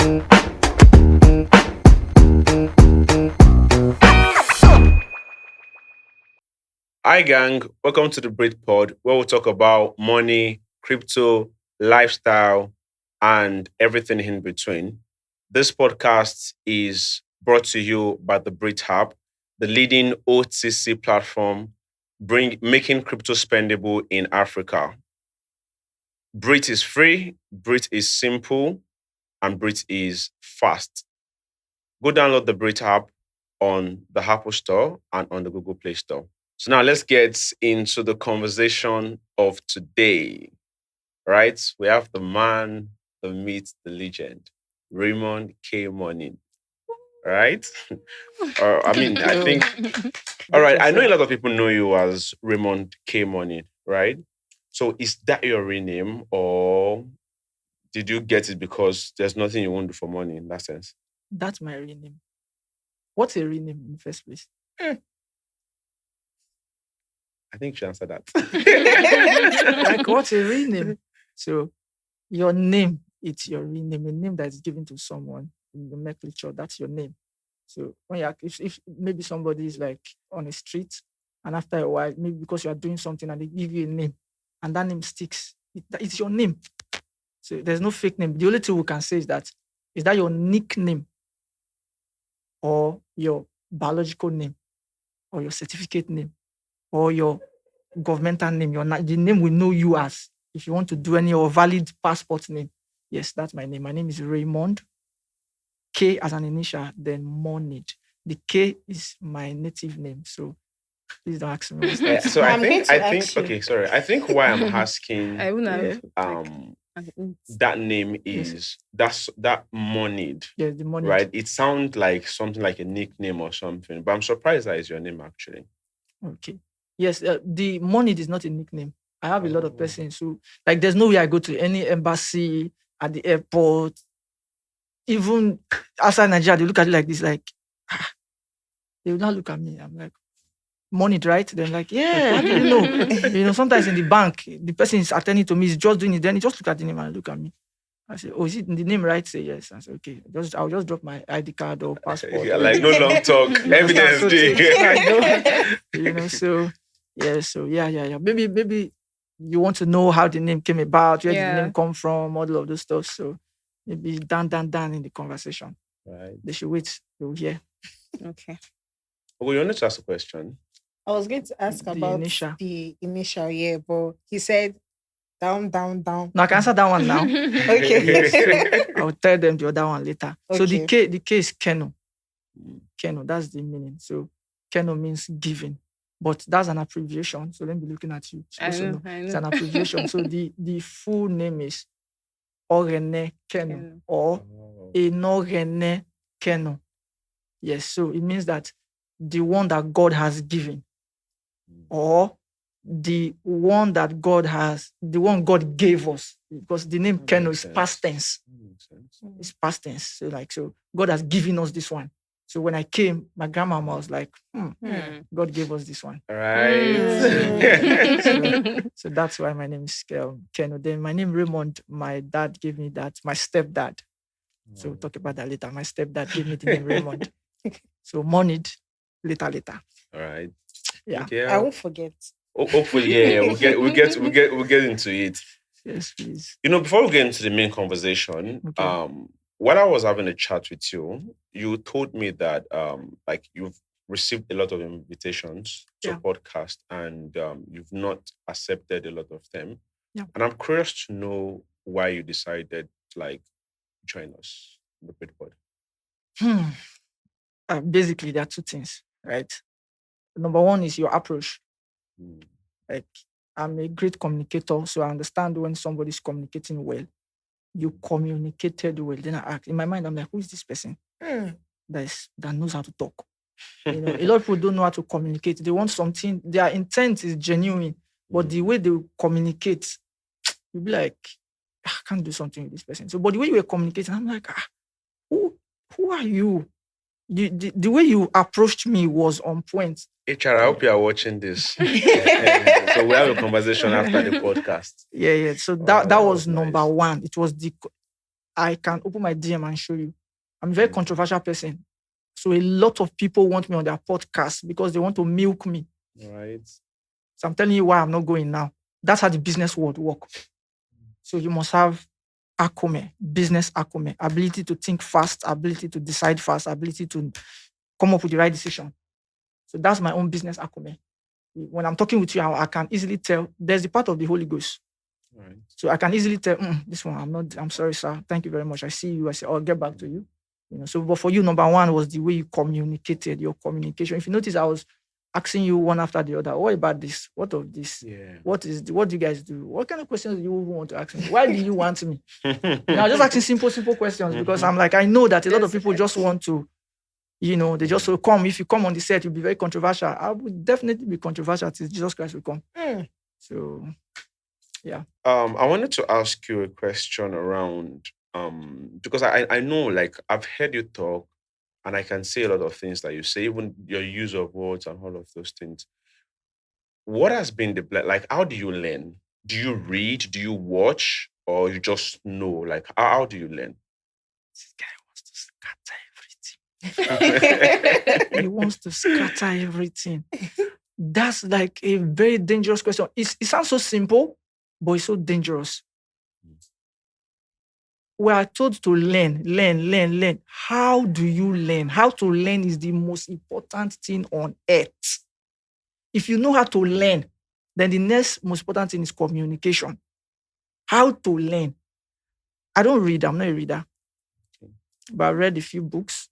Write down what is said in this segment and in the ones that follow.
Hi, gang. Welcome to the Breet Pod, where we'll talk about money, crypto, lifestyle, and everything in between. This podcast is brought to you by the Breet Hub, the leading OTC platform making crypto spendable in Africa. Breet is free, Breet is simple, and Breet is fast. Go download the Breet app on the Apple Store and on the Google Play Store. So now let's get into the conversation of today. Right? We have the man, the myth, the legend, Raymond K. Morning. Right? or I mean, I think. All right. I know a lot of people know you as Raymond K. Morning. Right? So is that your real name, or did you get it because there's nothing you won't do for money in that sense? That's my real name. What's a real name in the first place? I think you should answer that. Like, what's a real name? So, your name, it's your real name. A name that is given to someone in the nomenclature, that's your name. So, when you if maybe somebody is like on a street, and after a while, maybe because you are doing something and they give you a name, and that name sticks, it's your name. So, there's no fake name. The only thing we can say is that your nickname or your biological name or your certificate name or your governmental name, the name we know you as. If you want to do any or valid passport name, yes, that's my name. My name is Raymond K as an initial, then Monid. The K is my native name, so please don't ask me. What's that? So I'm going to I ask think you. okay, sorry. I think why I'm asking I wouldn't have that name is that Monid, Yes, the Monid. right? It sounds like something like a nickname or something, but I'm surprised that is your name actually. Okay. Yes, the Monid is not a nickname. I have a lot of persons who, like, there's no way I go to any embassy at the airport, even outside Nigeria, they look at it like this, like, they will not look at me. I'm like, Monid, right? They're like, yeah, how do you know? Sometimes in the bank, the person is attending to me, is just doing it, then he just look at the name and look at me. I say, oh, is it the name right? Say yes. I say, okay. I'll just drop my ID card or passport. Yeah, like no long talk, evidence. So yeah. Maybe you want to know how the name came about, where did the name come from, all of those stuff. So maybe down in the conversation. Right. They should wait. They'll hear. Okay. Well, you wanted to ask a question. I was going to ask about the initial year, but he said down. No, I can answer that one now. Okay. Yes. I'll tell them the other one later. Okay. So the K is Keno. Keno, that's the meaning. So Keno means giving. But that's an abbreviation. So let me be looking at you. I know. It's an abbreviation. So the full name is Orene Keno or Enorene Keno. Yes, so it means that the one that God has given, or the one that the one God gave us, because the name Keno is past tense. It's past tense. So God has given us this one. So when I came, my grandmama was like, God gave us this one. Right. So that's why my name is Keno. Then my name Raymond, my dad gave me that. My stepdad. So we'll talk about that later. My stepdad gave me the name Raymond. So Monid, later. All right. Yeah. I won't forget. Hopefully, yeah. We'll get into it. Yes, please. Before we get into the main conversation, while I was having a chat with you, you told me that like you've received a lot of invitations to podcast and you've not accepted a lot of them. Yeah. And I'm curious to know why you decided to like join us in the Breet Pod. Basically, there are two things, right? Number one is your approach. Like, I'm a great communicator, so I understand when somebody's communicating well. You communicated well. Then I ask, in my mind, I'm like, who is this person that knows how to talk? A lot of people don't know how to communicate. They want something, their intent is genuine, but the way they communicate, you'll be like, I can't do something with this person. So, but the way you were communicating, I'm like, who are you? The way you approached me was on point. HR, I hope you are watching this. So we have a conversation after the podcast. Yeah. So that was number one. It was I can open my DM and show you. I'm a very controversial person. So a lot of people want me on their podcast because they want to milk me. Right. So I'm telling you why I'm not going now. That's how the business world works. So you must have acumen, business acumen, ability to think fast, ability to decide fast, ability to come up with the right decision. So that's my own business acumen. When I'm talking with you, I can easily tell there's the part of the Holy Ghost. Right. So I can easily tell, this one, I'm sorry, sir. Thank you very much. I see you. I say, I'll get back to you. So, but for you, number one was the way you communicated, your communication. If you notice, I was asking you one after the other, what about this? What of this? Yeah. What do you guys do? What kind of questions do you want to ask me? Why do you want me? I was just asking simple questions because I'm like, I know that a lot of people just want to, they just will come. If you come on the set, you'll be very controversial. I would definitely be controversial till Jesus Christ will come. So, yeah. I wanted to ask you a question around, because I know, like, I've heard you talk and I can say a lot of things that you say, even your use of words and all of those things. What has been like, how do you learn? Do you read? Do you watch? Or you just know? Like, how do you learn? This guy wants to scatter everything. He wants to scatter everything. That's like a very dangerous question. It sounds so simple, but it's so dangerous. We are told to learn. How do you learn? How to learn is the most important thing on earth. If you know how to learn, then the next most important thing is communication. How to learn. I don't read. I'm not a reader. But I read a few books.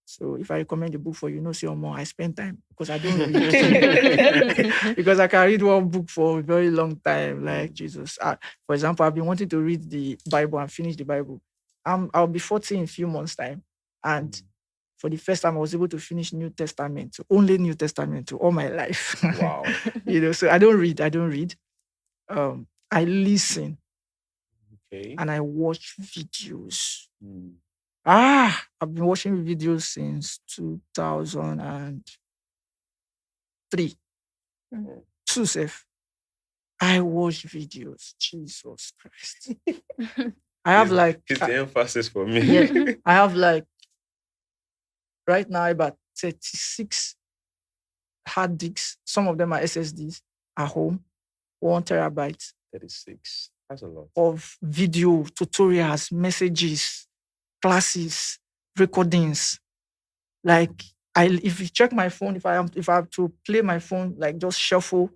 So if I recommend a book for you, say more, I spend time because I don't read. Because I can read one book for a very long time, like Jesus. For example, I've been wanting to read the Bible and finish the Bible. I'll be 40 in a few months' time. And for the first time, I was able to finish New Testament, only New Testament all my life. Wow. So I don't read. I listen. Okay. And I watch videos. I've been watching videos since 2003. Too safe. I watch videos. Jesus Christ. I have it's the emphasis for me. Yeah, I have right now about 36 hard disks. Some of them are SSDs at home. 1 terabyte. 36. That's a lot. Of video, tutorials, messages, classes, recordings. Like if you check my phone, if I have to play my phone, like just shuffle,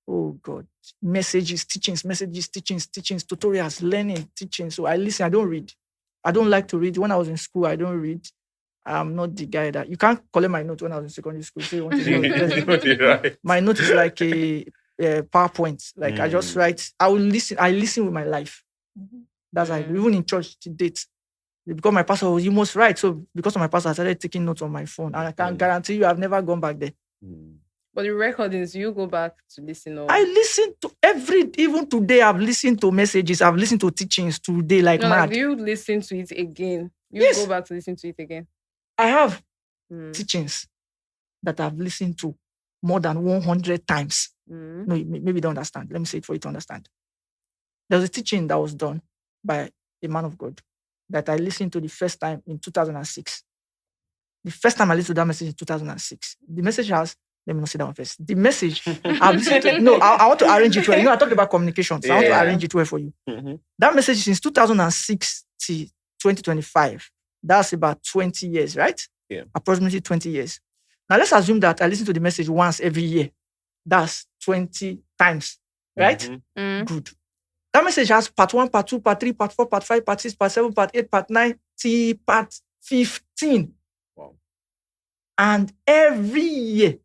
oh God, messages, teachings, tutorials, learning, teaching. So I listen, I don't read. I don't like to read. When I was in school, I don't read. I'm not the guy that you can't collect my note when I was in secondary school. So you want to know, right. My note is like a PowerPoint. Like I just write. I listen with my life. That's how I do. Even in church to date. Because my pastor was, you must write. So because of my pastor, I started taking notes on my phone. And I can guarantee you I've never gone back there. But the recordings, you go back to listen? Or... I listen to even today, I've listened to messages. I've listened to teachings today like mad. Do you listen to it again? Yes. Go back to listen to it again? I have teachings that I've listened to more than 100 times. No, maybe you don't understand. Let me say it for you to understand. There was a teaching that was done by a man of God that I listened to the first time in 2006. The first time I listened to that message in 2006. The message has, let me not say that one first. The message, I've listened to, no, I want to arrange it well. I talked about communication, so I want to arrange it well for you. That message since 2006 to 2025. That's about 20 years, right? Yeah. Approximately 20 years. Now, let's assume that I listen to the message once every year. That's 20 times, right? Good. That message has part 1, part 2, part 3, part 4, part 5, part 6, part 7, part 8, part 9, part 15. Wow. And every year,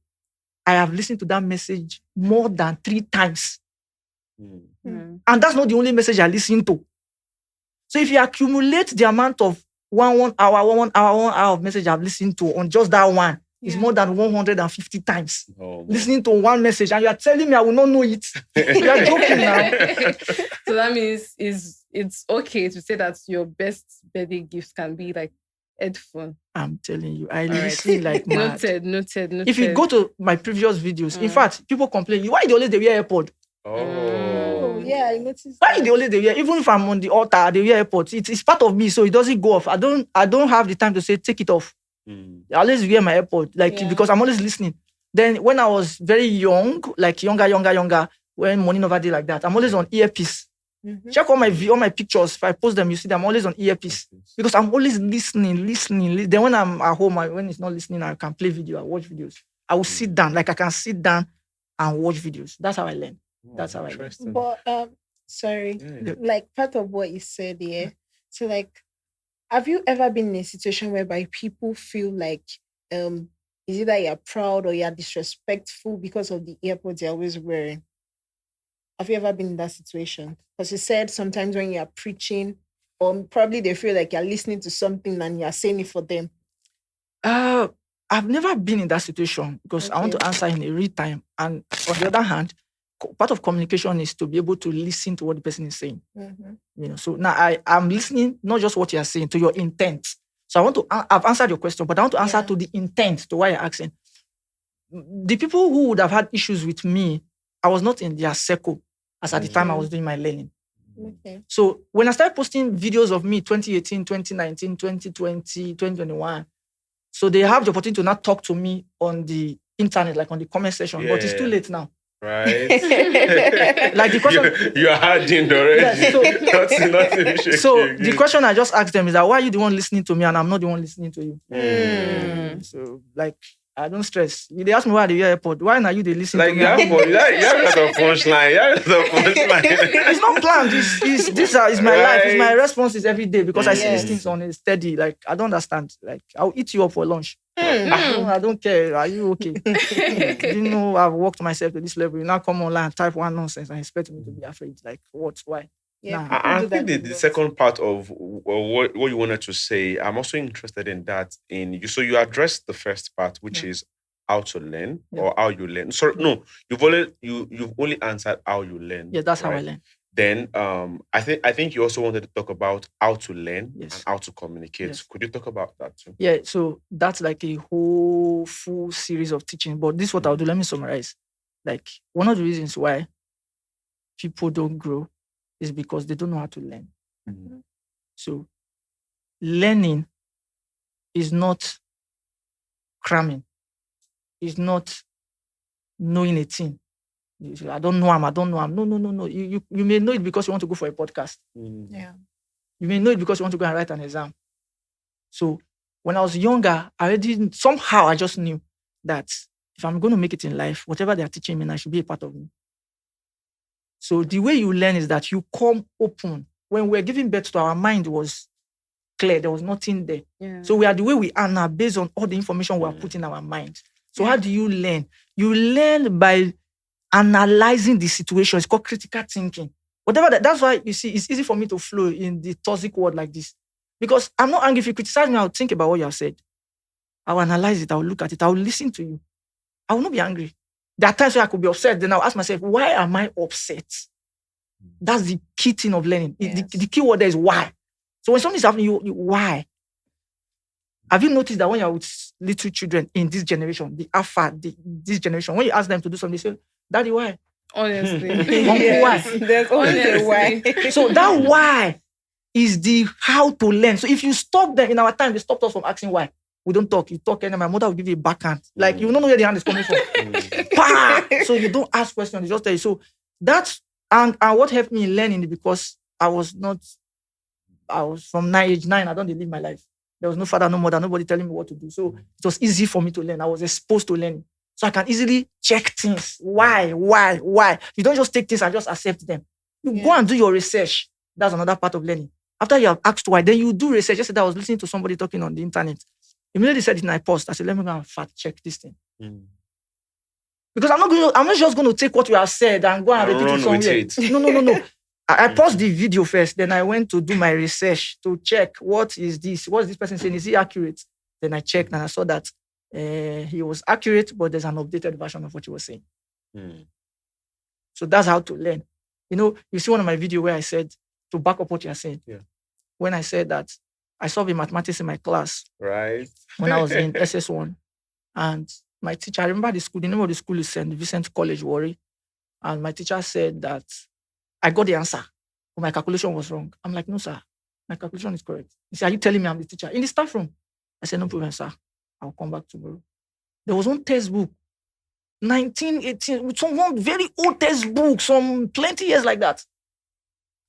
I have listened to that message more than 3 times. And that's not the only message I listen to. So if you accumulate the amount of one hour of message I've listened to on just that one, it's more than 150 times. Listening to one message, and you are telling me I will not know it. You are joking now. So that means it's okay to say that your best birthday gifts can be like headphone. I'm telling you, I listen like mad. Noted. If you go to my previous videos, in fact, people complain, why do you always wear AirPod? Oh, Yeah, I noticed. Why they always they wear? Even if I'm on the altar, they wear AirPods. It's part of me, so it doesn't go off. I don't have the time to say take it off. I always wear my AirPod, because I'm always listening. Then when I was very young, like younger, when morning over day like that, I'm always on earpiece. Check all my pictures. If I post them, you see them. I'm always on earpiece because I'm always listening. Then when I'm at home, when it's not listening, I can play video. I watch videos. I will sit down, like I can sit down and watch videos. That's how I learn. That's how I learn. But sorry, like part of what you said here. So like, have you ever been in a situation whereby people feel like is either you're proud or you're disrespectful because of the AirPods you're always wearing? Have you ever been in that situation? Because you said sometimes when you're preaching, or probably they feel like you're listening to something and you're saying it for them. I've never been in that situation because I want to answer in a real time. And on the other hand, part of communication is to be able to listen to what the person is saying. So now I'm listening, not just what you're saying, to your intent. So I want to, I've answered your question, but I want to answer to the intent, to why you're asking. The people who would have had issues with me, I was not in their circle as at the time I was doing my learning. So when I started posting videos of me 2018, 2019, 2020, 2021, so they have the opportunity to not talk to me on the internet, like on the comment section, but it's too late now. Right. Like the question you are hardened already. Yes, so the question I just asked them is that why are you the one listening to me and I'm not the one listening to you? So like I don't stress. They ask me why they wear AirPod. Why are you they listen to me? You have a punchline. It's not planned. This is my life. It's my responses every day because I see these things on a steady. Like I don't understand. Like I'll eat you up for lunch. I don't care. Are you okay? You know I've worked myself to this level. You now come online and type one nonsense and expect me to be afraid. Like what? Why? Yeah, I think the second part of what you wanted to say, I'm also interested in that. So you addressed the first part, which is how to learn or how you learn. So no, you've only answered how you learn. Yeah, that's how I learn. Then I think you also wanted to talk about how to learn and how to communicate. Yes. Could you talk about that too? Yeah, so that's like a whole full series of teaching. But this is what I'll do. Let me summarize. Like one of the reasons why people don't grow is because they don't know how to learn. So learning is not cramming. It's not knowing a thing. I don't know him. No. You may know it because you want to go for a podcast. Yeah. You may know it because you want to go and write an exam. So when I was younger, I just knew that if I'm going to make it in life, whatever they're teaching me, I should be a part of me. So the way you learn is that you come open. When we're giving birth to our mind was clear. There was nothing there. Yeah. So we are the way we are now based on all the information we are putting in our mind. So how do you learn? You learn by analyzing the situation. It's called critical thinking. That's why you see it's easy for me to flow in the toxic world like this. Because I'm not angry. If you criticize me, I'll think about what you have said. I'll analyze it. I'll look at it. I'll listen to you. I will not be angry. There are times where I could be upset. Then I'll ask myself, why am I upset? That's the key thing of learning. Yes. The key word there is why. So when something's happening, you why? Have you noticed that when you're with little children in this generation, this generation, when you ask them to do something, they say, Daddy, why? Honestly. Why? There's always a why. So that why is the how to learn. So if you stop them in our time, they stopped us from asking why. We don't talk. You talk, and my mother will give you a backhand. Like you don't know where the hand is coming from. So you don't ask questions. You just tell you. So that's and what helped me in learning is because I was from age 9. I don't live my life. There was no father, no mother, nobody telling me what to do. So it was easy for me to learn. I was exposed to learning. So I can easily check things. Why? You don't just take things and just accept them. You go and do your research. That's another part of learning. After you have asked why, then you do research. Yesterday I was listening to somebody talking on the internet. Immediately said it in my post. I said, let me go and fact check this thing. Because I'm not just going to take what you have said and go and repeat it somewhere. No. I paused the video first. Then I went to do my research to check what is this person saying? Is he accurate? Then I checked and I saw that he was accurate, but there's an updated version of what he was saying. So that's how to learn. You see one of my videos where I said, to back up what you're saying. Yeah. When I said that I solved mathematics in my class. Right. When I was in SS1. And my teacher, I remember the name of the school is St. Vincent College, Warri. And my teacher said that I got the answer, but my calculation was wrong. I'm like, no, sir, my calculation is correct. He said, are you telling me I'm the teacher? In the staff room. I said, no problem, sir. I'll come back tomorrow. There was one textbook, 1918, with some one very old textbook, some plenty years like that.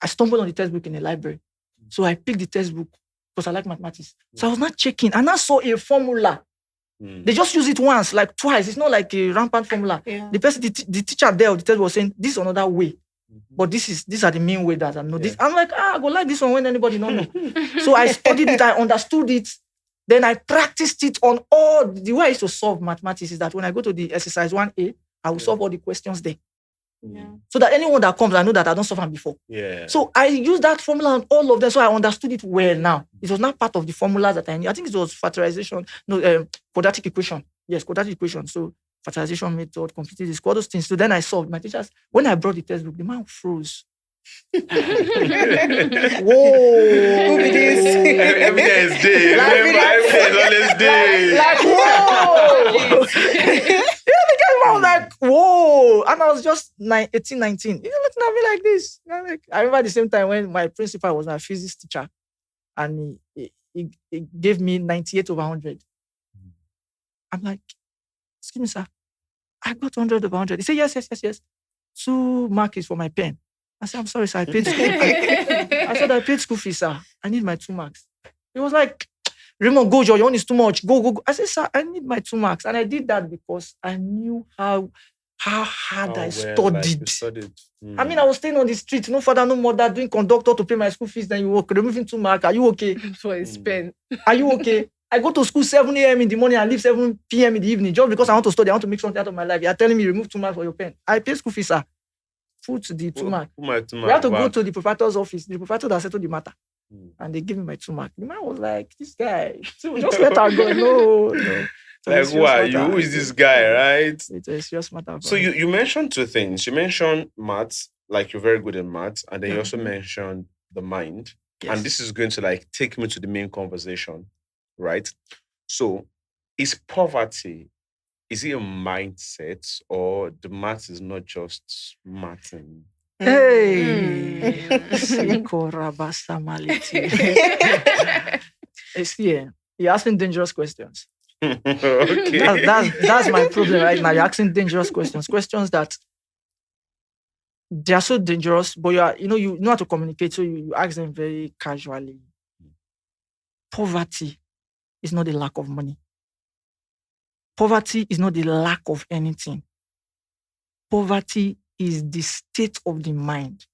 I stumbled on the textbook in the library. So I picked the textbook because I like mathematics. So I was not checking, and I saw a formula. They just use it once, like twice. It's not like a rampant formula. Yeah. The person, the teacher there, the teacher was saying, this is another way. But these are the main way that I know this. I'm like, I go like this one when anybody don't know. So I studied it, I understood it. Then I practiced it on all. The way I used to solve mathematics is that when I go to the exercise 1A, I will solve all the questions there. Yeah. So that anyone that comes, I know that I don't solve them before. Yeah. So I used that formula on all of them, so I understood it well now. It was not part of the formulas that I knew. I think it was factorization, quadratic equation. Yes, quadratic equation. So factorization method, completed this, all those things. So then I solved. My teachers, when I brought the textbook, the man froze. Whoa! Who be this? Every day is day. Remember, every day is always day. Like whoa! Yeah, the guy was like, whoa! And I was just 18, 19. He looking at me like this. I remember the same time when my principal was my physics teacher, and he gave me 98 over 100. I'm like, excuse me, sir, I got 100 over 100. He said, yes. 2 marks for my pen. I said, I'm sorry, sir, I paid school. I said, I paid school fees, sir. I need my 2 marks. He was like, Raymond, go, your own is too much. Go. I said, sir, I need my 2 marks. And I did that because I knew how hard I studied. I mean, I was staying on the street, no father, no mother, doing conductor to pay my school fees. Then you work, removing 2 marks. Are you okay? For his pen. Are you okay? I go to school 7 a.m. in the morning and leave 7 p.m. in the evening just because I want to study. I want to make something out of my life. You're telling me remove 2 marks for your pen. I pay school fees, sir. Put the 2 marks. We have to go to the proprietor's office. The proprietor that settled the matter. And they give me my 2 marks. The man was like, this guy. So just let her go. No. So like, who are you? Who is this guy, right? It's a serious matter. So you mentioned 2 things. You mentioned maths, like you're very good at maths. And then you also mentioned the mind. Yes. And this is going to like take me to the main conversation, right? So is poverty, is it a mindset, or the math is not just mathing? Hey, you're asking dangerous questions. Okay. That's my problem right now. You're asking dangerous questions that they are so dangerous, but you know how to communicate, so you ask them very casually. Poverty is not the lack of money. Poverty is not the lack of anything. Poverty is the state of the mind.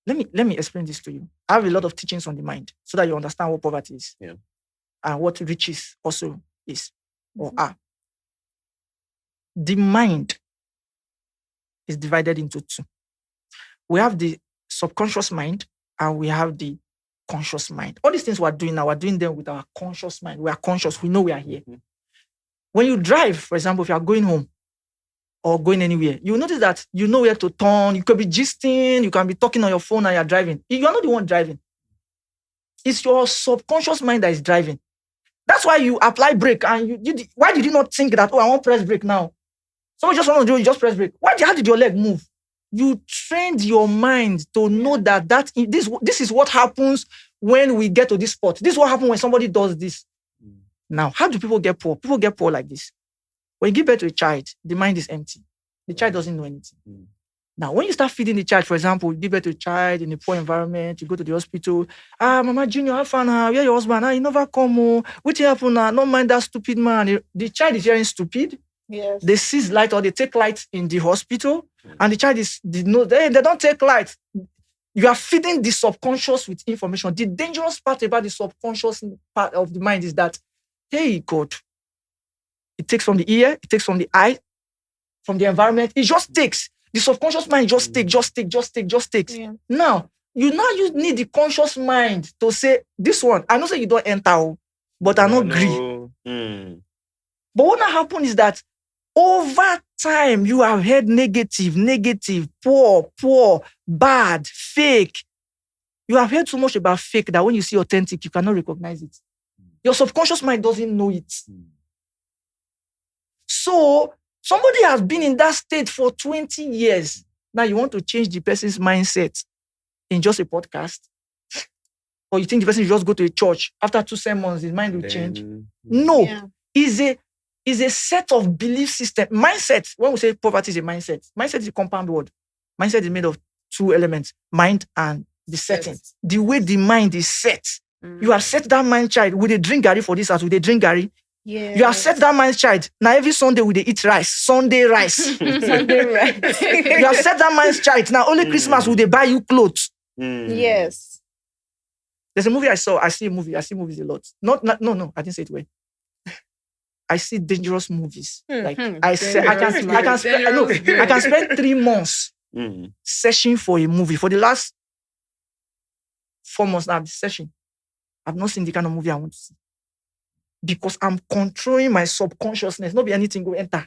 Let me explain this to you. I have a lot of teachings on the mind so that you understand what poverty is. Yeah. And what riches also is or are. The mind is divided into 2. We have the subconscious mind and we have the conscious mind. All these things we're doing now, we're doing them with our conscious mind. We are conscious. We know we are here. Mm-hmm. When you drive, for example, if you are going home or going anywhere, you notice that you know where to turn. You could be gisting, you can be talking on your phone and you're driving. You are not the one driving. It's your subconscious mind that is driving. That's why you apply brake and why did you not think that, I want to press brake now? Someone just want to do, you just press brake. How did your leg move? You trained your mind to know that this is what happens when we get to this spot. This is what happens when somebody does this. Now, how do people get poor? People get poor like this. When you give birth to a child, the mind is empty. The child doesn't know anything. Now, when you start feeding the child, for example, you give birth to a child in a poor environment, you go to the hospital. Mama Junior, have fun. Where your husband? He never come. What happened? Don't mind that stupid man. The child is hearing stupid. Yes. They seize light or they take light in the hospital, and the child they don't take light. You are feeding the subconscious with information. The dangerous part about the subconscious part of the mind is that, hey, God, it takes from the ear, it takes from the eye, from the environment. It just takes. The subconscious mind just takes. Yeah. Now, you need the conscious mind to say, this one, I know say you don't enter, but I don't agree. But what happened is that over time, you have heard negative, poor, bad, fake. You have heard so much about fake that when you see authentic, you cannot recognize it. Your subconscious mind doesn't know it. So, somebody has been in that state for 20 years. Now you want to change the person's mindset. in just a podcast? Or you think the person should just go to a church after 2 sermons, his mind will change? No. Yeah. Is a set of belief system. Mindset, when we say poverty is a mindset is a compound word. Mindset is made of 2 elements, mind and the setting. The way the mind is set. You have set that mind child, will they drink Gary for this house? Will they drink Gary? Yeah. You have set that mind child. Now every Sunday will they eat rice? Sunday rice. Sunday rice. You have set that mind child. Now only Christmas will they buy you clothes. Yes. There's a movie I saw. I see movies a lot. No, I didn't say it well. I see dangerous movies. Like I can spend 3 months searching for a movie. For the last 4 months now, I've been searching. I've not seen the kind of movie I want to see. Because I'm controlling my subconsciousness. Not be anything go enter.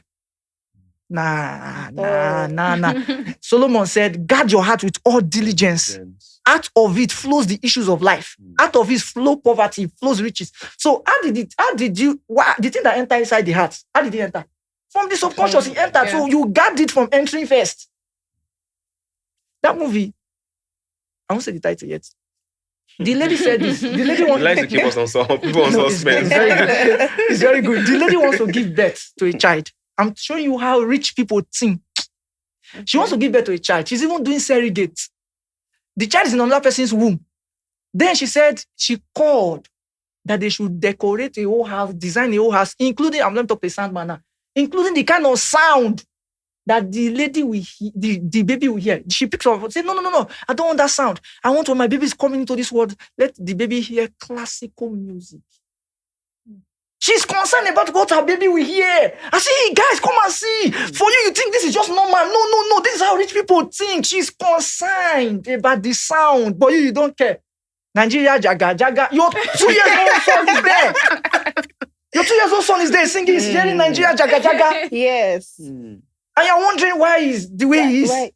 Nah. Solomon said, guard your heart with all diligence. Out of it flows the issues of life. Out of it flow poverty, flows riches. So the thing that enter inside the heart, how did it enter? From the subconscious, it entered. Yeah. So you guard it from entering first. That movie, I won't say the title yet. The lady said this. The lady wants to keep us on suspense. It's very good. The lady wants to give birth to a child. I'm showing you how rich people think. She wants to give birth to a child. She's even doing surrogate. The child is in another person's womb. Then she said she called that they should decorate a whole house, design a whole house, including, I'm going to talk to the sound man now, including the kind of sound that the lady will hear, the baby will hear. She picks up and says, no, I don't want that sound. I want when my baby is coming into this world, let the baby hear classical music. She's concerned about what her baby will hear. I say, guys, come and see. For you think this is just normal. No. This is how rich people think. She's concerned about the sound, but you don't care. Nigeria, Jaga. Your 2 years old son is there. Your 2 years old son is there singing, he's hearing Nigeria, Jaga. Yes. And you're wondering why he's the way he is. Right.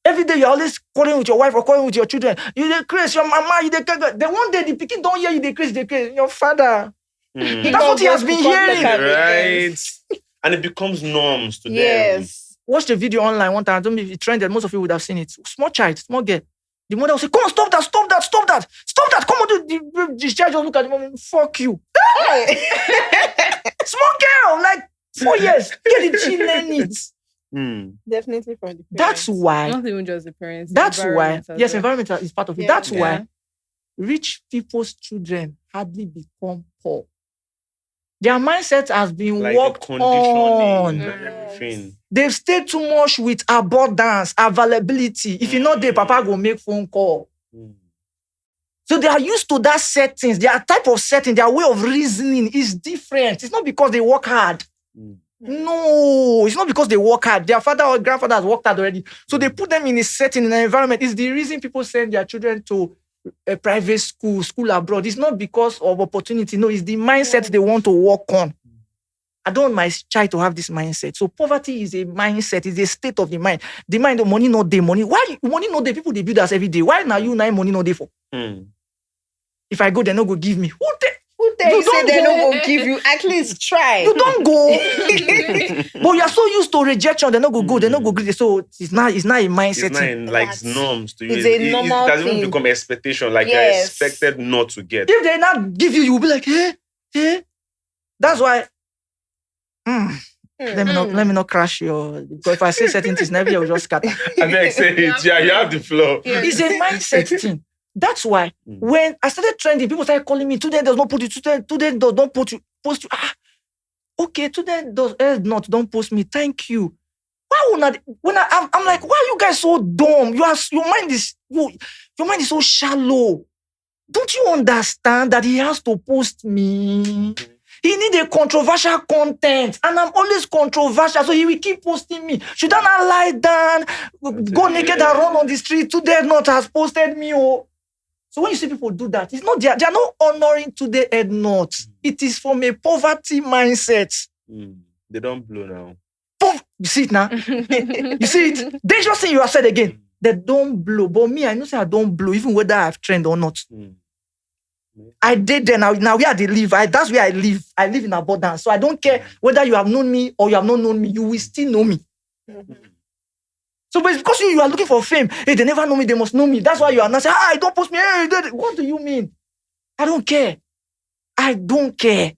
Every day you're always calling with your wife or calling with your children. You dey crazy, your mama, you dey crazy. Then one day the pikin don't hear you dey crazy. Your father. That's what he has been hearing. Right. And it becomes norms to them. Yes. Watch the video online one time. I don't know if it trended. Most of you would have seen it. Small child, small girl. The mother will say, come on, stop that. Come on, the child just look at the mom. Fuck you. Small girl, like 4 years. Get it, she learn it. Definitely from the parents. That's why. Not even just the parents. That's why. Yes, environment is part of it. Yeah. That's why rich people's children hardly become poor. Their mindset has been like worked on. Everything. They've stayed too much with abundance, availability. If you're not there, Papa go make phone call. So they are used to that settings. Their type of setting, their way of reasoning is different. It's not because they work hard. No, it's not because they work hard. Their father or grandfather has worked hard already. So they put them in a setting, in an environment. It's the reason people send their children to a private school abroad. It's not because of opportunity. No, it's the mindset they want to work on. I don't want my child to have this mindset. So poverty is a mindset. It's a state of the mind. The mind of money, not day. Money. Why money not day? People, they build us every day. Why now you money not day for? If I go, they no go give me. Who you say they no go give you? At least try. You don't go. But you are so used to rejection. They no go. They no go agree. So it's not a mindset. It's not like norms to you. It's a normal It doesn't even become expectation. Like you're expected not to get. If they not give you, you will be like, hey. That's why. Let me not crash your. Because if I say certain things, never will just scatter. And then say it. Yeah, you have the flow. It's a mindset thing. That's why when I started trending, people started calling me. Today does not put you. Today does not post you. Okay. Today does not don't post me. Thank you. Why would not? I'm like, why are you guys so dumb? Your mind is so shallow. Don't you understand that he has to post me? He need a controversial content, and I'm always controversial, so he will keep posting me. Should I not lie down, go naked and run on the street? Today not has posted me. So when you see people do that, it's not they are not honoring today Ed not. It is from a poverty mindset. They don't blow now. You see it now? You see it? Dangerous thing you have said again. They don't blow. But me, I know say I don't blow, even whether I have trend or not. I did there now where they live. That's where I live. I live in abundance. So I don't care whether you have known me or you have not known me. You will still know me. So, but it's because you are looking for fame. Hey, they never know me, they must know me. That's why you are not saying, don't post me. Hey, what do you mean? I don't care. I don't care.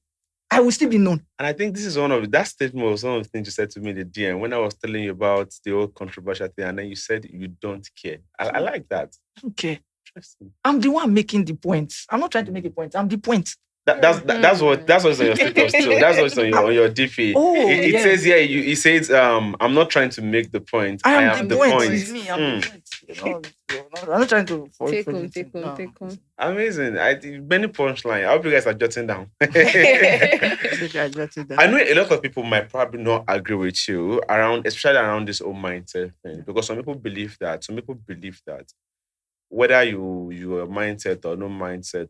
I will still be known. And I think this is that statement was one of the things you said to me in the DM when I was telling you about the whole controversial thing, and then you said you don't care. I like that. I don't care. Interesting. I'm the one making the points. I'm not trying to make a point. I'm the point. That's what's on your status too. That's what's on your DP. It says here. It says I'm not trying to make the point. I am the point. It's me. I'm the point. I'm not trying to take on. Amazing. Many punchline. I hope you guys are jotting down. I know a lot of people might probably not agree with you especially around this whole mindset thing, because some people believe that whether you are mindset or no mindset,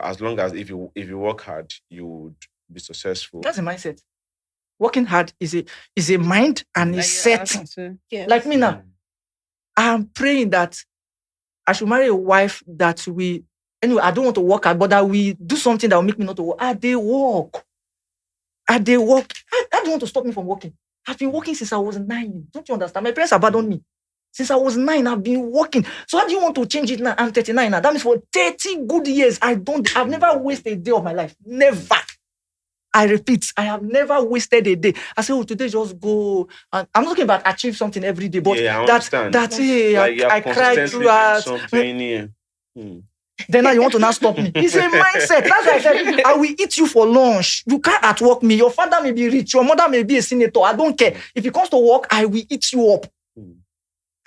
as long as if you work hard, you would be successful. That's a mindset. Working hard is a mind and a set. Yes. Like me now, I'm praying that I should marry a wife that anyway, I don't want to work hard, but that we do something that will make me not to work. They work. I don't want to stop me from working. I've been working since I was 9. Don't you understand? My parents abandoned me. Since I was 9, I've been working. So how do you want to change it now? I'm 39 now. That means for 30 good years, I've never wasted a day of my life. Never. I repeat, I have never wasted a day. I say, today just go. And I'm not talking about achieve something every day, but I understand. I cried throughout. Then now you want to now stop me. It's a mindset. That's why I said, I will eat you for lunch. You can't outwork me. Your father may be rich. Your mother may be a senator. I don't care. If it comes to work, I will eat you up.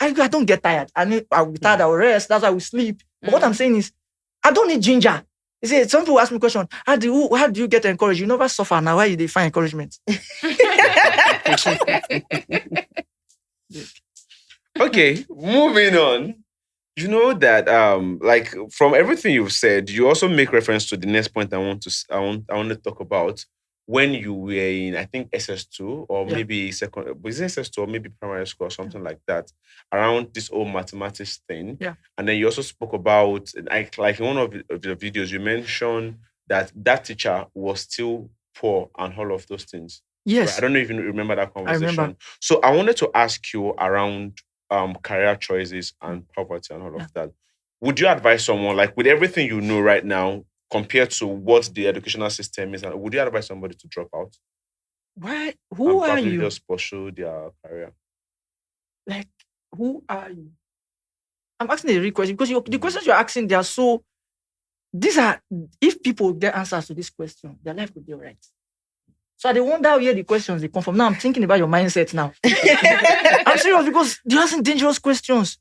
I don't get tired. I'll be tired, I'll rest. That's why we sleep. But what I'm saying is, I don't need ginger. You see, some people ask me a question, how do you get encouraged? You never suffer. Now, why do you find encouragement? Okay, moving on. You know that, like from everything you've said, you also make reference to the next point I want to talk about. When you were in, I think SS2 or maybe second, was it SS2 or maybe primary school or something like that, around this whole mathematics thing. Yeah. And then you also spoke about, like in one of the videos, you mentioned that teacher was still poor and all of those things. Yes. Right? I don't know if you remember that conversation. I remember. So I wanted to ask you around career choices and poverty and all of that. Would you advise someone, like with everything you know right now, compared to what the educational system is, would you advise somebody to drop out? Why? Who are you? Just pursue their career. Like, who are you? I'm asking a real question because the questions you're asking, they are so. If people get answers to this question, their life would be all right. So I wonder where the questions they come from. Now I'm thinking about your mindset now. I'm serious because you're asking dangerous questions.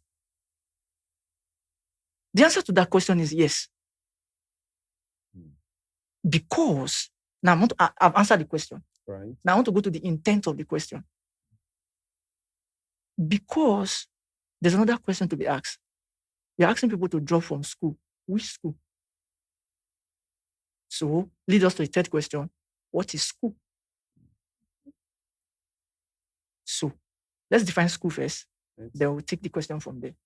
The answer to that question is yes. Because now I've answered the question. Right. Now I want to go to the intent of the question. Because there's another question to be asked. You're asking people to drop from school. Which school? So lead us to the third question. What is school? So let's define school first. Right. Then we'll take the question from there.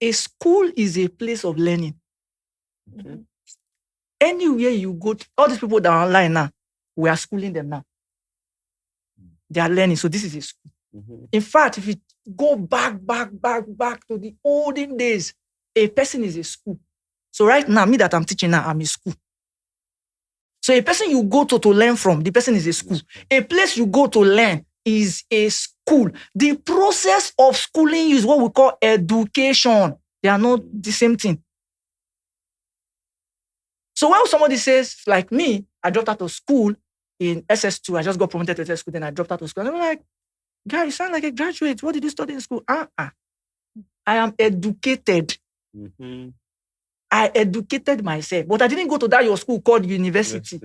A school is a place of learning. Mm-hmm. Anywhere you go, all these people that are online now, we are schooling them now. They are learning. So this is a school. Mm-hmm. In fact, if you go back to the olden days, a person is a school. So right now, me that I'm teaching now, I'm a school. So a person you go to learn from, the person is a school. A place you go to learn is a school. The process of schooling is what we call education. They are not the same thing. So when somebody says, like me, I dropped out of school in SS2, I just got promoted to SS school, then I dropped out of school. And I'm like, guy, you sound like a graduate. What did you study in school? I am educated. Mm-hmm. I educated myself, but I didn't go to that your school called university.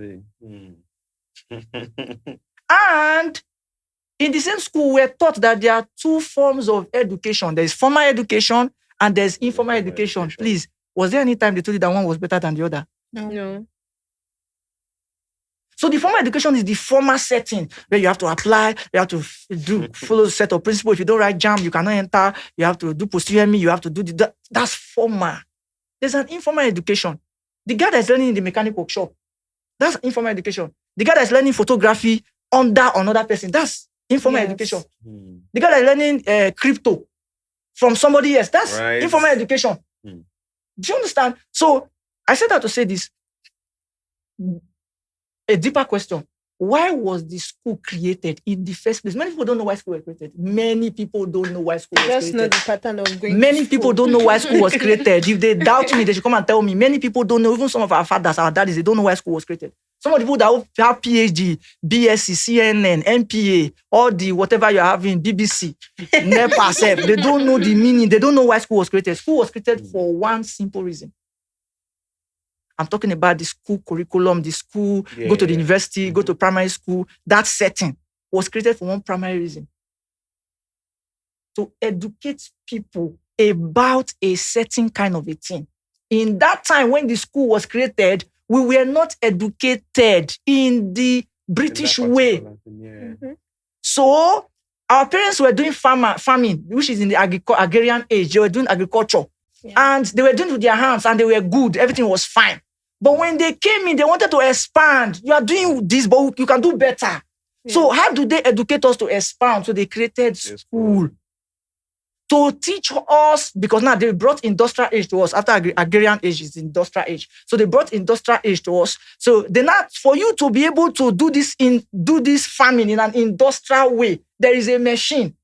And in the same school, we're taught that there are two forms of education. There is formal education and there's informal education. Please, was there any time they told you that one was better than the other? No. So the formal education is the formal setting where you have to apply, you have to follow the set of principles. If you don't write JAM, you cannot enter. You have to do Oduyemi, you have to do that's formal. There's an informal education. The guy that's learning in the mechanic workshop, that's informal education. The guy that's learning photography under another person, that's Informal education. The guy that is learning crypto from somebody else, that's informal education. Do you understand? So I said that to say this. A deeper question. Why was the school created in the first place? Many people don't know why school was created. Many people don't know why school was created. Just know the pattern of going Many people don't know why school was created. If they doubt me, they should come and tell me. Many people don't know. Even some of our fathers, our daddies, they don't know why school was created. Some of the people that have PhD, BSc, CNN, NPA, all the whatever you're having, BBC, NEPA, they don't know the meaning. They don't know why school was created. School was created for one simple reason. I'm talking about the school curriculum, the school, go to the university, go to primary school. That setting was created for one primary reason. To educate people about a certain kind of a thing. In that time when the school was created, we were not educated in the British way. So our parents were doing farming, which is in the agrarian age. They were doing agriculture. And they were doing it with their hands and they were good. Everything was fine. But when they came in, they wanted to expand. You are doing this, but you can do better. So how do they educate us to expand? So they created school to teach us, because now they brought industrial age to us. After agrarian age is industrial age. So they brought industrial age to us. So they now, for you to be able to do this farming in an industrial way, there is a machine.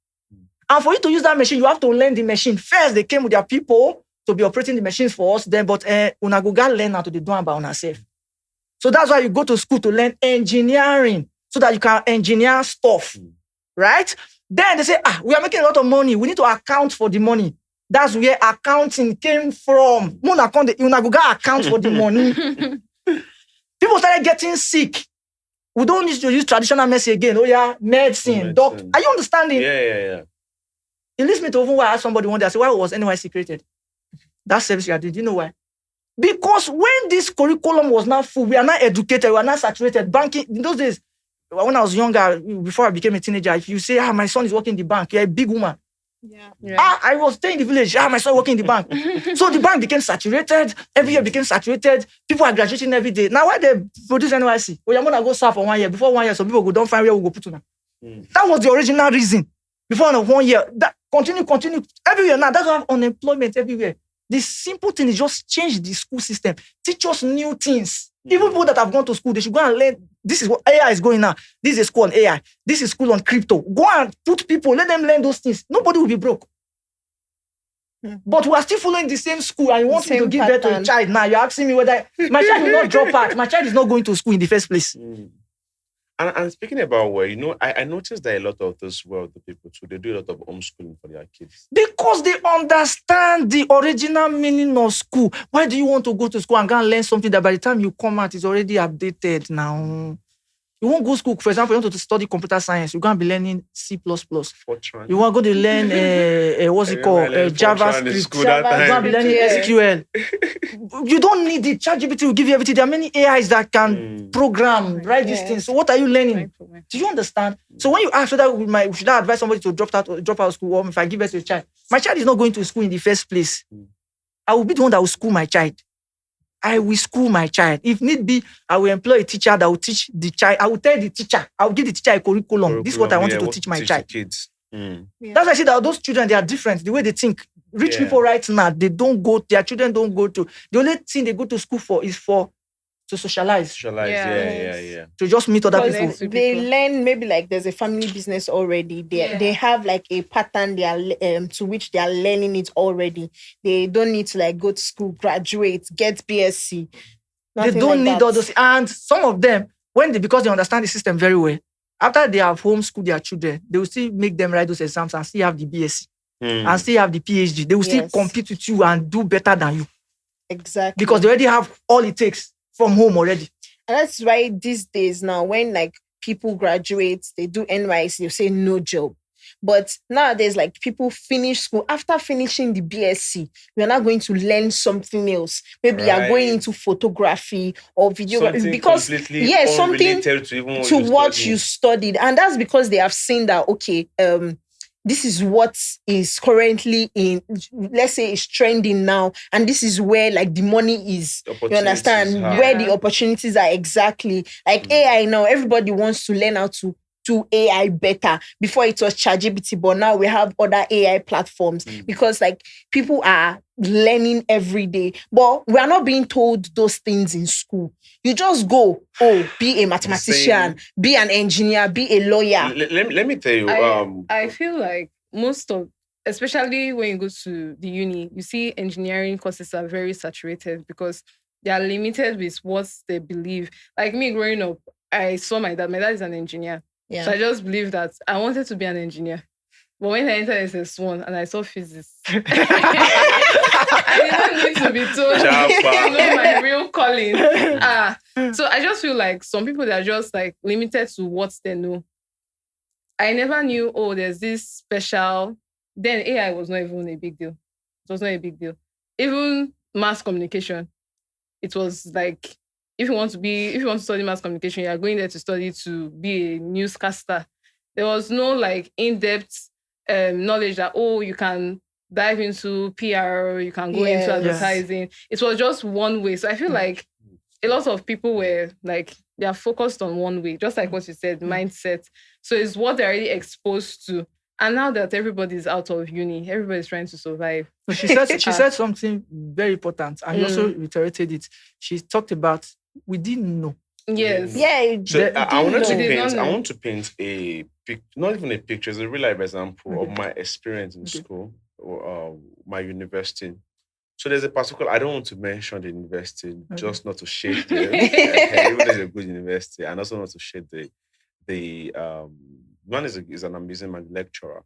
And for you to use that machine, you have to learn the machine. First, they came with their people to be operating the machines for us, then, but una go learn how to do it by ourselves. So that's why you go to school to learn engineering, so that you can engineer stuff, right? Then they say, we are making a lot of money. We need to account for the money. That's where accounting came from. Una go account for the money. People started getting sick. We don't need to use traditional medicine again. Oh yeah, medicine, doctor. Are you understanding? Yeah. It leads me to even why I asked somebody one day, I said, why was NYC created? That service you are doing, do you know why? Because when this curriculum was not full, we are not educated, we are not saturated. Banking, in those days, when I was younger, before I became a teenager, if you say, my son is working in the bank, you're a big woman. I was staying in the village, my son working in the bank. So the bank became saturated, every year became saturated, people are graduating every day. Now why they produce NYC? Well, you're going to go serve for 1 year. Before 1 year, some people don't find where we go put to now. That was the original reason. Before 1 year, that continue. Everywhere now, that's why unemployment everywhere. The simple thing is just change the school system. Teach us new things. Even people that have gone to school, they should go and learn. This is what AI is going now. This is a school on AI. This is school on crypto. Go and put people, let them learn those things. Nobody will be broke. But we are still following the same school and you want me to give birth to a child. Now you're asking me whether my child will not drop out. My child is not going to school in the first place. And speaking about where, I noticed that a lot of those wealthy people too, they do a lot of homeschooling for their kids. Because they understand the original meaning of school. Why do you want to go to school and go and learn something that by the time you come out is already updated now? You won't go to school, for example, you want to study computer science, you're going to be learning C++. Fortran. You want to go to learn, what's it called? JavaScript. You're going to be learning SQL. You don't need it. ChatGPT will give you everything. There are many AIs that can program, write these things. So what are you learning? Do you understand? So when you ask whether should I advise somebody to drop out of school, or if I give birth to a child, my child is not going to school in the first place. I will be the one that will school my child. I will school my child. If need be, I will employ a teacher that will teach the child. I will tell the teacher, I will give the teacher a curriculum. This is what I want you to teach my child. Kids. That's why I say that those children, they are different. The way they think. Rich people right now, their children don't go to. The only thing they go to school for is to socialize. To just meet other people. They learn, maybe like there's a family business already. They have like a pattern they are to which they are learning it already. They don't need to like go to school, graduate, get BSc. They don't need all those. And some of them, because they understand the system very well, after they have homeschooled their children, they will still make them write those exams and still have the BSc and still have the PhD. They will still compete with you and do better than you. Exactly. Because they already have all it takes from home already. And that's why these days now, when like people graduate, they do NYC, they say no job. But nowadays, like people finish school, after finishing the BSc, you're not going to learn something else. Maybe you're going into photography or videography. Because something to what you studied. And that's because they have seen that, okay, this is what is currently in, let's say it's trending now. And this is where like the money is, you understand, where the opportunities are exactly. Like AI now, everybody wants to learn how to do AI better. Before it was ChatGPT, but now we have other AI platforms because like people are learning every day. But we are not being told those things in school. You just go, be a mathematician, be an engineer, be a lawyer. Let me tell you. I feel like most of, especially when you go to the uni, you see engineering courses are very saturated because they are limited with what they believe. Like me growing up, I saw my dad. My dad is an engineer. Yeah. So I just believed that I wanted to be an engineer. But when I entered SS1 and I saw physics, I did not need to be told, my real calling. So I just feel like some people that are just like limited to what they know. I never knew, there's this special. Then AI was not even a big deal. It was not a big deal. Even mass communication, it was like, if you want to study mass communication, you are going there to study to be a newscaster. There was no like in-depth knowledge that, you can dive into PR, you can go into advertising. Yes. It was just one way. So I feel like a lot of people were like, they are focused on one way, just like what you said, mindset. So it's what they're already exposed to. And now that everybody's out of uni, everybody's trying to survive. So she said something very important, and you also reiterated it. She talked about we didn't know. Yes. Yeah. So I want to paint a not even a picture, it's a real life example of my experience in school or my university. So there's a particular, I don't want to mention the university, just not to shade them. Even though it's a good university, and also not to shade the one is an amazing lecturer.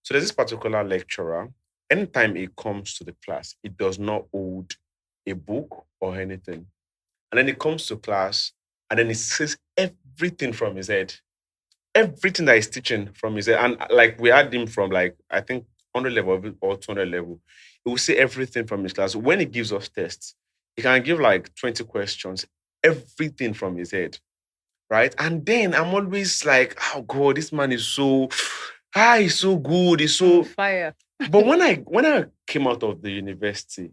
So there's this particular lecturer. Anytime he comes to the class, he does not hold a book or anything. And then he comes to class, and then he says everything from his head. Everything that he's teaching from his head. And like we had him from like, I think 100 level or 200 level. He will say everything from his class. When he gives us tests, he can give like 20 questions, everything from his head. Right? And then I'm always like, oh God, this man is so, he's so good. He's so fire. But when I came out of the university,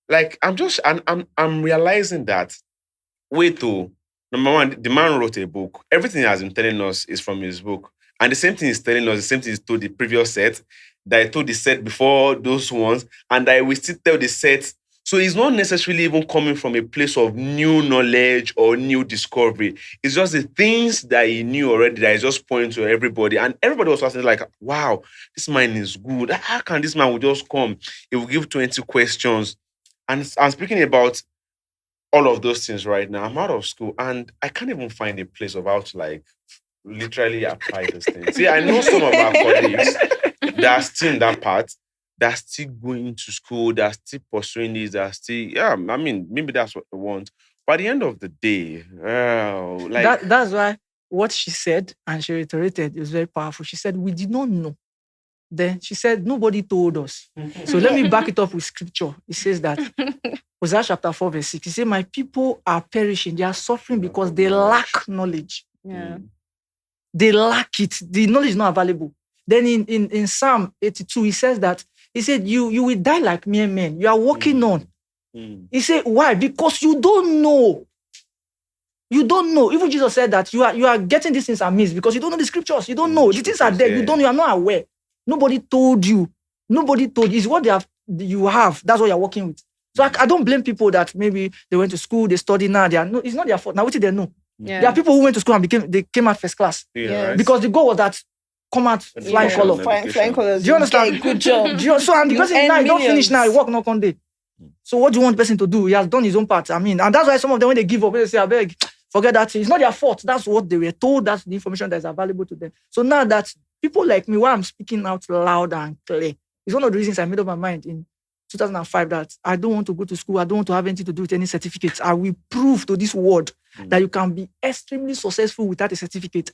like I'm realizing that, number one, the man wrote a book. Everything he has been telling us is from his book. And the same thing he's telling us, the same thing he's told the previous set, that I told the set before those ones, and I will still tell the set. So it's not necessarily even coming from a place of new knowledge or new discovery. It's just the things that he knew already that is just pointing to everybody. And everybody was asking like, wow, this man is good. How can this man will just come? He will give 20 questions. And I'm speaking about all of those things right now. I'm out of school and I can't even find a place of how to like literally apply those things. See, I know some of our colleagues that are still in that part, that are still going to school, that are still pursuing this, that are still, maybe that's what they want. But at the end of the day, that's why what she said, and she reiterated, is very powerful. She said, we did not know. Then she said, nobody told us. So let me back it up with scripture. It says that, Hosea chapter 4, verse 6, it says, my people are perishing. They are suffering because they lack knowledge. Yeah. They lack it. The knowledge is not available. Then in Psalm 82, he says that, he said, you will die like mere men. You are walking on. He said, why? Because you don't know. You don't know. Even Jesus said that you are getting these things amiss because you don't know the scriptures. You don't know. The things are there. You are not aware. Nobody told you. Nobody told you. It's what you have. That's what you're working with. So I don't blame people that maybe they went to school, they study now. It's not their fault. Now what did they know? Yeah. There are people who went to school and they came out first class. Yeah, right. Because the goal was that come out flying color. Flying colors. Do you understand? Good job. And the person now, you don't finish now, you work not one day. So what do you want the person to do? He has done his own part. And that's why some of them, when they give up, they say, I beg, forget that. It's not their fault. That's what they were told. That's the information that is available to them. So now that people like me, why I'm speaking out loud and clear, it's one of the reasons I made up my mind in 2005 that I don't want to go to school. I don't want to have anything to do with any certificates. I will prove to this world that you can be extremely successful without a certificate.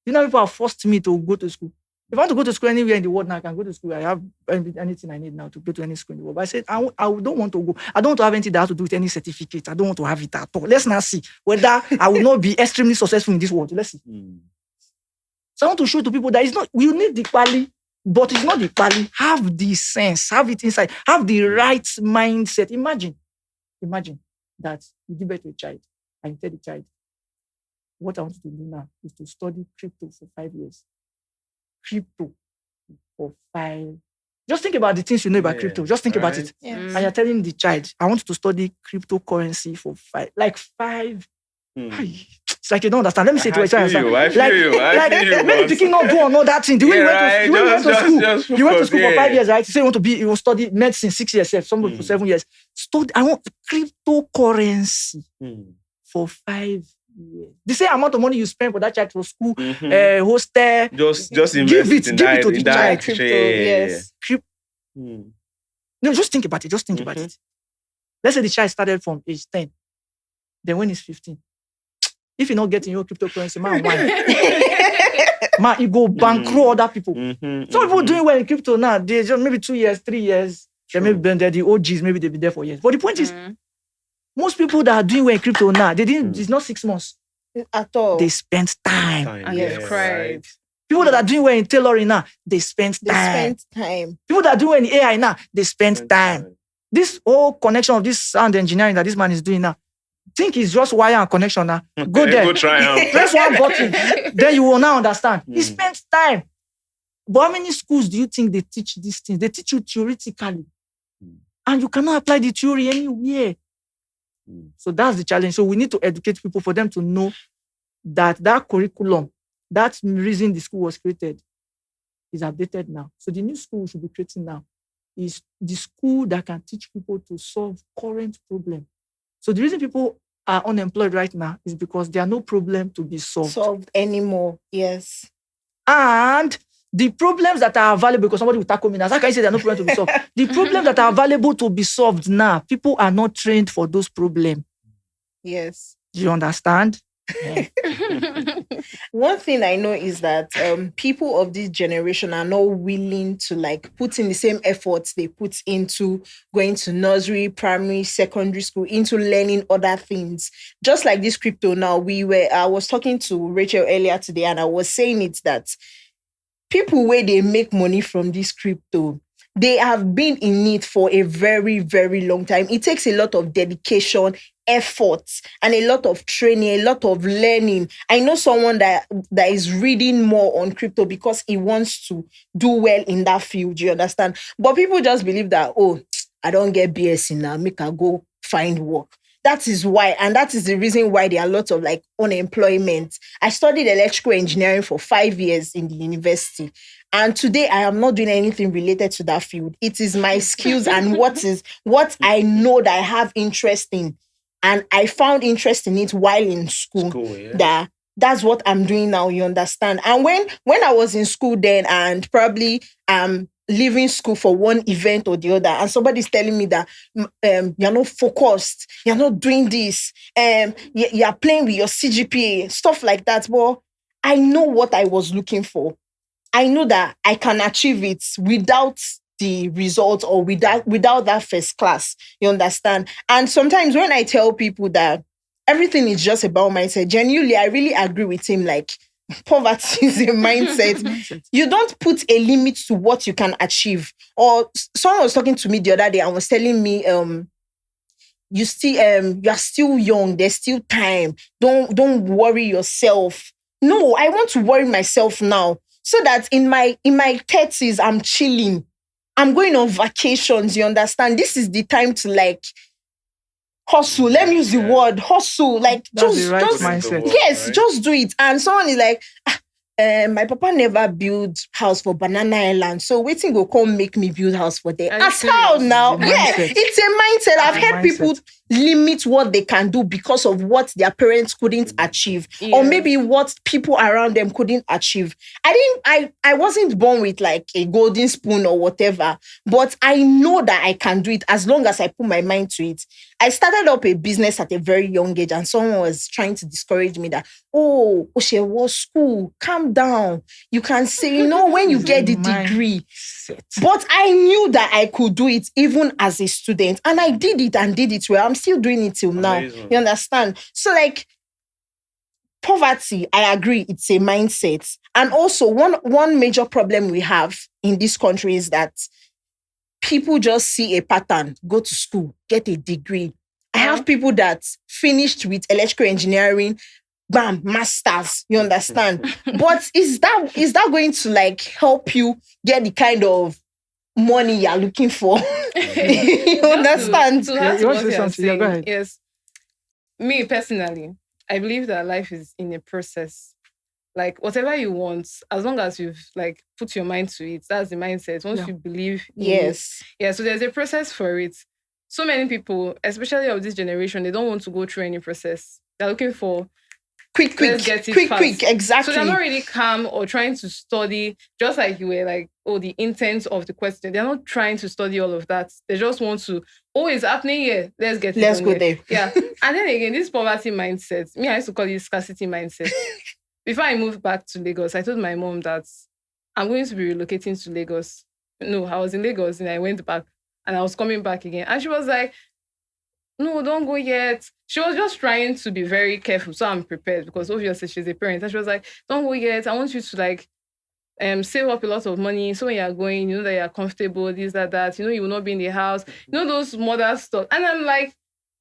People have forced me to go to school. If I want to go to school anywhere in the world now, I can go to school. I have anything I need now to go to any school in the world. But I said, I don't want to go. I don't want to have anything that has to do with any certificate. I don't want to have it at all. Let's now see whether I will not be extremely successful in this world. Let's see. So I want to show to people that it's not, you need the quality, but it's not the quality. Have the sense, have it inside, have the right mindset. Imagine that you give birth to a child and you tell the child, what I want to do now is to study crypto for 5 years. Crypto for 5. Just think about the things you know about crypto. Just think about it. Yes. And you're telling the child, I want to study cryptocurrency for 5. Like 5. It's like you don't understand. Let me say it to I feel you. Maybe picking not do or know that thing. The way you went to school. You went to school for 5 years, right? You say you want to study medicine 6 years, some for 7 years. I want cryptocurrency for 5 years. The same amount of money you spend for that child for school, hostel. Just invest give it to the child. Crypto, yes. No, just think about it. About it. Let's say the child started from age 10. Then when he's 15, if you're not getting your cryptocurrency, man, you go bankrupt other people. Some people doing well in crypto now, they just maybe 2 years, 3 years. They maybe been there, the OGs, maybe they'll be there for years. But the point is, most people that are doing well in crypto now, they didn't. It's not 6 months at all. They spent time. Yes, right. People that are doing well in tailoring now, they spend time. People that are doing well in AI now, they spend time. This whole connection of this sound engineering that this man is doing now, think it's just wire and connection now. Go there. Go try out. Press one button. Then you will now understand. He spends time. But how many schools do you think they teach these things? They teach you theoretically. And you cannot apply the theory anywhere. So that's the challenge. So we need to educate people for them to know that curriculum, that reason the school was created, is updated now. So the new school we should be creating now is the school that can teach people to solve current problems. So the reason people are unemployed right now is because there are no problem to be solved anymore. Yes. And the problems that are available, because somebody will tackle me now, how can you say there are no problems to be solved? The problems that are available to be solved now, people are not trained for those problems. Yes. Do you understand? One thing I know is that people of this generation are not willing to put in the same efforts they put into going to nursery, primary, secondary school, into learning other things. Just like this crypto now, I was talking to Rachel earlier today and I was saying it that people where they make money from this crypto, they have been in it for a very, very long time. It takes a lot of dedication, effort, and a lot of training, a lot of learning. I know someone that is reading more on crypto because he wants to do well in that field, you understand? But people just believe that, I don't get BSc now, make I go find work. That is why, and that is the reason why there are lots of unemployment. I studied electrical engineering for 5 years in the university. And today I am not doing anything related to that field. It is my skills and what I know that I have interest in. And I found interest in it while in school. That's what I'm doing now, you understand? And when I was in school then and probably leaving school for one event or the other, and somebody's telling me that you're not focused, you're not doing this, you're playing with your CGPA, stuff like that. But I know what I was looking for. I know that I can achieve it without the results or without that first class. You understand? And sometimes when I tell people that everything is just about mindset, genuinely, I really agree with him. Poverty is a mindset. You don't put a limit to what you can achieve. Or someone was talking to me the other day and was telling me, you are still young. There's still time. Don't worry yourself. No, I want to worry myself now so that in my 30s, I'm chilling. I'm going on vacations, you understand? This is the time to hustle. Let me use the word hustle. Just mindset. Yes, right? Just do it. And someone is like, my papa never built house for Banana Island, so waiting go come make me build house for them. As how now? Yeah, it's a mindset. I've heard people limit what they can do because of what their parents couldn't achieve, or maybe what people around them couldn't achieve. I wasn't born with a golden spoon or whatever, but I know that I can do it as long as I put my mind to it. I started up a business at a very young age, and someone was trying to discourage me that, Oshe, was school, calm down. You can say, when you get the degree. But I knew that I could do it even as a student, and I did it well. I'm still doing it till now. You understand? So poverty, I agree, it's a mindset. And also one major problem we have in this country is that people just see a pattern, go to school, get a degree. I have people that finished with electrical engineering, bam, masters. You understand? But is that going to like help you get the kind of money you're looking for? You understand? To add to you want what to say you're something? Yeah, go saying, ahead. yes. Me personally, I believe that life is in a process. Like whatever you want, as long as you've like put your mind to it, that's the mindset. Once Yeah. you believe in it. Yes. Yeah, so there's a process for it. So many people, especially of this generation, they don't want to go through any process. They're looking for Quick, let's get it quick, fast. exactly. So they're not really calm or trying to study, just like you were like, oh, the intent of the question. They're not trying to study all of that. They just want to, oh, it's happening here. Let's get it Let's done go here. there. Yeah. And then again, this poverty mindset, me, I used to call it scarcity mindset. Before I moved back to Lagos, I told my mom that I'm going to be relocating to Lagos. No, I was in Lagos and I went back and I was coming back again. And she was like, no, don't go yet. She was just trying to be very careful, so I'm prepared because obviously she's a parent. And she was like, don't go yet. I want you to like save up a lot of money. So when you're going, you know that you're comfortable, this, that. You know, you will not be in the house. You know, those mother stuff. And I'm like,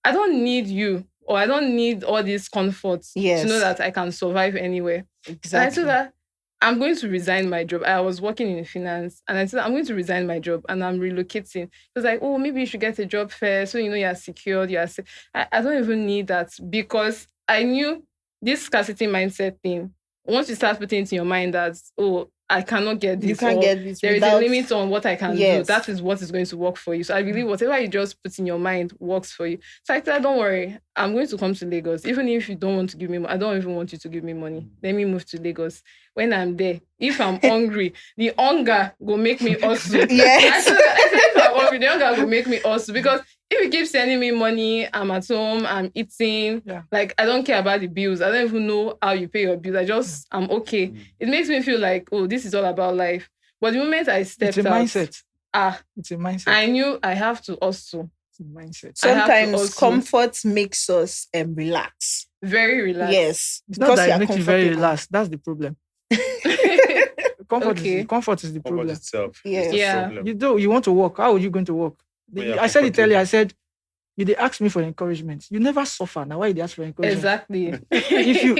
I don't need you or I don't need all these comforts to know that I can survive anywhere. Exactly. And I told her, I'm going to resign my job. I was working in finance and I said, I'm going to resign my job and I'm relocating. She was like, oh, maybe you should get a job first. So, you know, you're secured. I don't even need that because I knew this scarcity mindset thing. Once you start putting it in your mind that, oh, I cannot get this. You can't get this. There is a limit on what I can do. That is what is going to work for you. So I believe whatever you just put in your mind works for you. So I said, don't worry. I'm going to come to Lagos. Even if you don't want to give me money, I don't even want you to give me money. Let me move to Lagos. When I'm there, if I'm hungry, the hunger will make me hustle. Yes. I said if I'm hungry, the hunger will make me hustle. Because if you keep sending me money, I'm at home, I'm eating. Yeah. Like, I don't care about the bills. I don't even know how you pay your bills. I'm okay. It makes me feel like, oh, this is all about life. But the moment I stepped out... It's a mindset. I knew I have to hustle. It's a mindset. Sometimes comfort makes us relax. Very relaxed. Yes. It's not that it makes you very relaxed. That's the problem. Comfort is the problem. Comfort itself. Yes. Yeah. You want to work. How are you going to work? I said it earlier. I said, they asked me for encouragement. You never suffer. Now, why did they ask for encouragement? Exactly.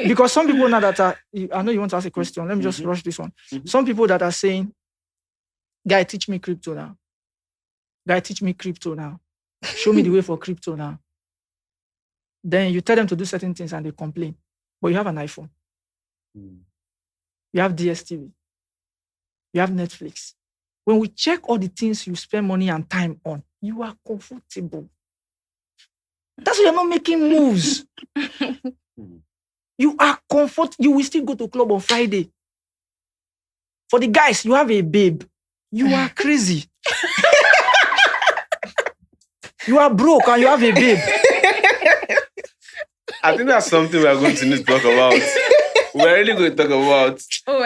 Because some people now that are, I know you want to ask a question. Let me just rush this one. Some people that are saying, guy, teach me crypto now. Show me the way for crypto now. Then you tell them to do certain things and they complain. But you have an iPhone. You have DSTV. You have Netflix. When we check all the things you spend money and time on, you are comfortable. That's why you're not making moves. You are comfortable. You will still go to club on Friday. For the guys, you have a babe. You are crazy. You are broke and you have a babe. I think that's something we are going to need to talk about. We're really going to talk about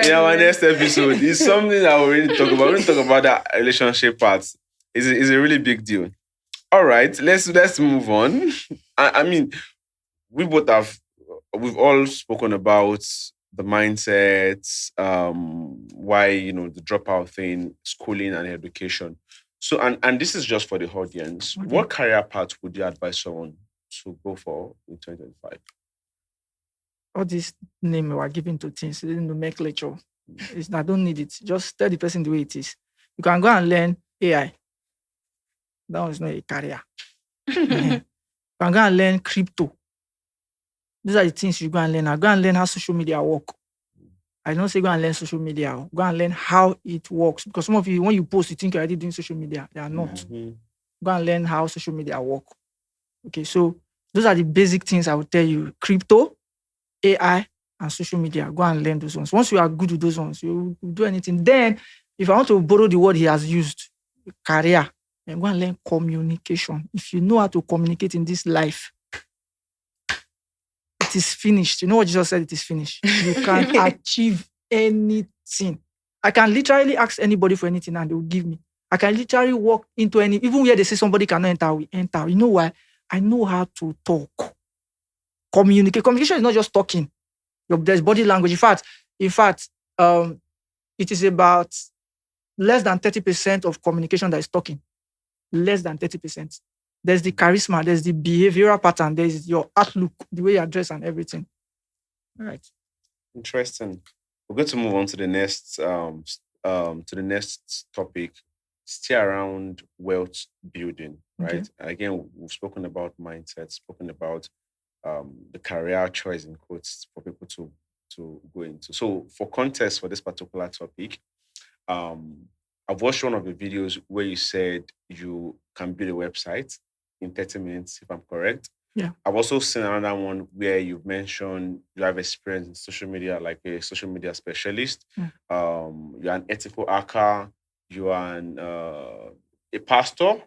in our next episode. It's something that we're really talk about. We're going to talk about that relationship part. It's a really big deal. All right, let's move on. I mean, we've all spoken about the mindsets, why the dropout thing, schooling and education. So and this is just for the audience. Okay. What career path would you advise someone to go for in 2025? All this name we are giving to things, the nomenclature. I don't need it. Just tell the person the way it is. You can go and learn AI. That one is not a career. You can go and learn crypto. These are the things you go and learn. Go and learn how social media work. I don't say go and learn social media. Go and learn how it works. Because some of you, when you post, you think you're already doing social media. They are not. Mm-hmm. Go and learn how social media work. Okay, so those are the basic things I would tell you. Crypto, AI, and social media. Go and learn those ones. Once you are good with those ones, you do anything. Then, if I want to borrow the word he has used, career, then go and learn communication. If you know how to communicate in this life, it is finished. You know what Jesus said? It is finished. You can achieve anything. I can literally ask anybody for anything and they will give me. I can literally walk into even where they say somebody cannot enter, we enter. You know why? I know how to talk. Communicate. Communication is not just talking. There's body language. In fact, it is about less than 30% of communication that is talking. Less than 30%. There's the charisma, there's the behavioral pattern, there's your outlook, the way you dress and everything. All right. Interesting. We're going to move on to the next topic. Still around wealth building, right? Again, we've spoken about mindset, spoken about the career choice in quotes for people to go into. So, for context for this particular topic, um, I've watched one of the videos where you said you can build a website in 30 minutes, if I'm correct. Yeah. I've also seen another one where you've mentioned you have experience in social media, like a social media specialist. You're an ethical hacker. You are a pastor.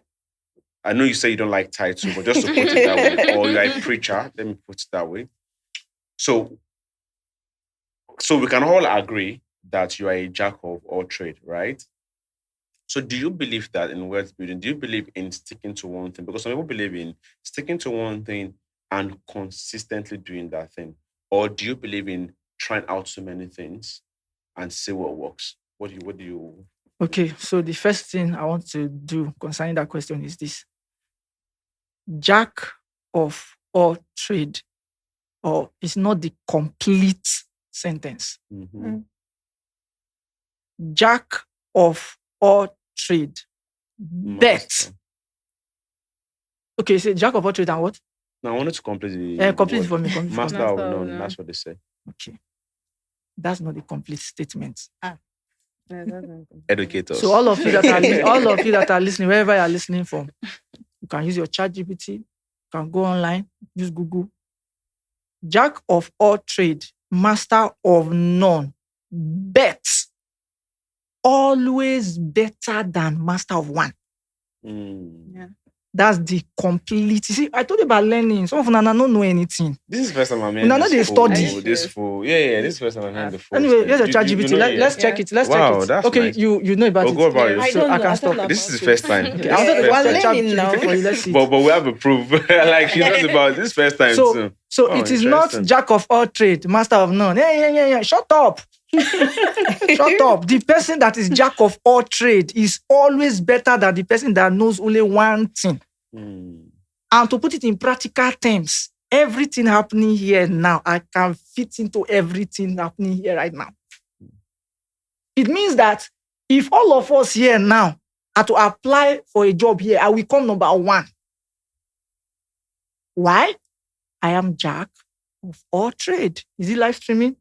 I know you say you don't like title, but just to put it that way, or you're a preacher. Let me put it that way. So we can all agree that you are a jack of all trade, right? So do you believe that in wealth building? Do you believe in sticking to one thing? Because some people believe in sticking to one thing and consistently doing that thing. Or do you believe in trying out so many things and see what works? What do you Okay, so the first thing I want to do concerning that question is this. Jack of all trade, or it's not the complete sentence. Jack of all trade, but okay, so jack of all trade and what? No, I wanted to complete the complete word. for me. Master of none. That's what they say. Okay, that's not the complete statement. Educators. So all of you that are listening, wherever you are listening from, you can use your ChatGPT. You can go online, use Google. Jack of all trade, master of none, but always better than master of one. Yeah. That's the complete. You see, I told you about learning. Some of Nana don't know anything. This is the first time I'm hearing Nana, they study. This full. Yeah. This is the first time I'm hearing the full. Anyway, here's your ChatGPT. Let's check it. Let's check it. That's okay, nice. you know about it. Go about it. I So don't I know. can I stop. don't know This is the about first time. Okay, This is the we're first time. learning now. For you. Let's see. But we have a proof. Like she knows about this first time too. So it is not jack of all trade, master of none. Yeah. Shut up. Shut up. The person that is jack of all trade is always better than the person that knows only one thing. And to put it in practical terms, everything happening here now, I can fit into everything happening here right now. It means that if all of us here now are to apply for a job here, I will come number one. Why? I am jack of all trade. Is it live streaming?